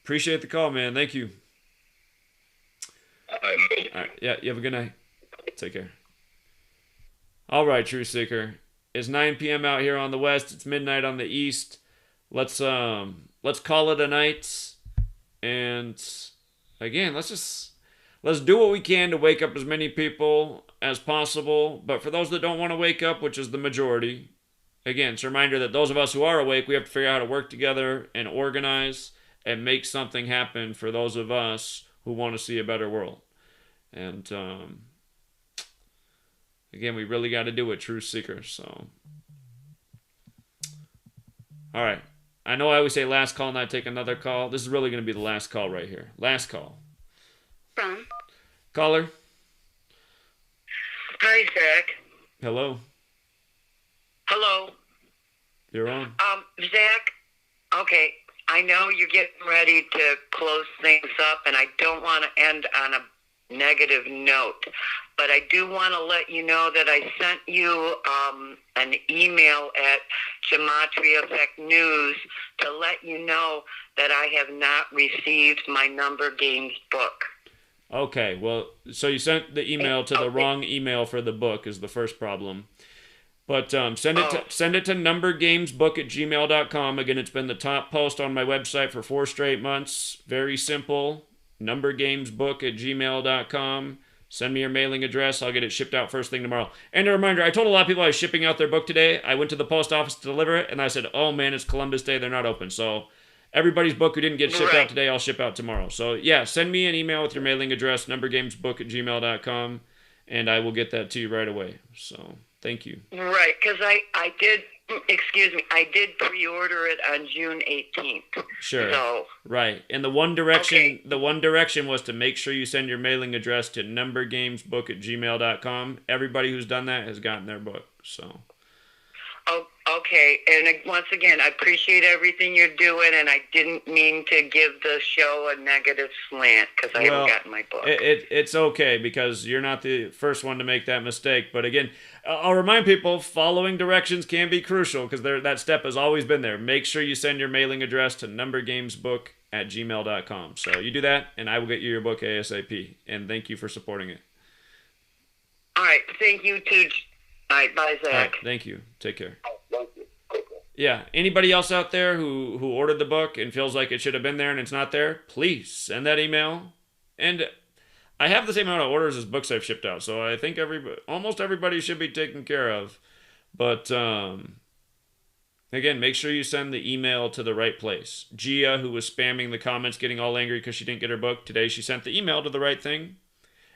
Appreciate the call, man. Thank you. All right. Yeah, you have a good night. Take care. All right, Truth Seeker. It's 9 p.m. out here on the west. It's midnight on the east. Let's call it a night. And again, let's do what we can to wake up as many people as possible. But for those that don't want to wake up, which is the majority, again, it's a reminder that those of us who are awake, we have to figure out how to work together and organize and make something happen for those of us who want to see a better world. And again, we really got to do it, Truth Seekers. So, all right. I know I always say last call and I take another call. This is really going to be the last call right here. Last call. From Caller. Hi, Zach. Hello. Hello. You're on. Zach, okay, I know you're getting ready to close things up, and I don't want to end on a negative note, but I do want to let you know that I sent you an email at GematriaEffectNews to let you know that I have not received my Number Games book. Okay, well, so you sent the email to the wrong email for the book is the first problem. But send it to numbergamesbook@gmail.com. Again, it's been the top post on my website for 4 straight months. Very simple. Numbergamesbook@gmail.com. Send me your mailing address. I'll get it shipped out first thing tomorrow. And a reminder, I told a lot of people I was shipping out their book today. I went to the post office to deliver it, and I said, oh man, it's Columbus Day. They're not open. So everybody's book who didn't get shipped out today, I'll ship out tomorrow. So yeah, send me an email with your mailing address, numbergamesbook@gmail.com, and I will get that to you right away. So thank you. Right, because I did, I did pre-order it on June 18th. Sure. So, right. And the one direction was to make sure you send your mailing address to numbergamesbook@gmail.com. Everybody who's done that has gotten their book. So. Oh, okay. And once again, I appreciate everything you're doing, and I didn't mean to give the show a negative slant because I haven't gotten my book. It's okay because you're not the first one to make that mistake. But again, I'll remind people, following directions can be crucial because that step has always been there. Make sure you send your mailing address to numbergamesbook@gmail.com. So you do that, and I will get you your book ASAP. And thank you for supporting it. All right. Thank you, too. All right. Bye, Zach. All right, thank you. Take care. Yeah, anybody else out there who ordered the book and feels like it should have been there and it's not there, please send that email. And I have the same amount of orders as books I've shipped out, so I think almost everybody should be taken care of. But again, make sure you send the email to the right place. Gia, who was spamming the comments, getting all angry because she didn't get her book, today she sent the email to the right thing.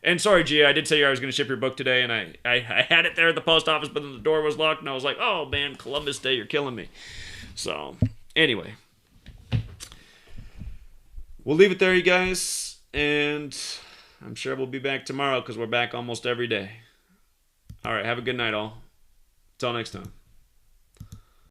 And sorry, Gia, I did say I was going to ship your book today, and I had it there at the post office, but then the door was locked, and I was like, oh, man, Columbus Day, you're killing me. So, anyway. We'll leave it there, you guys, and I'm sure we'll be back tomorrow because we're back almost every day. All right, have a good night, all. Until next time.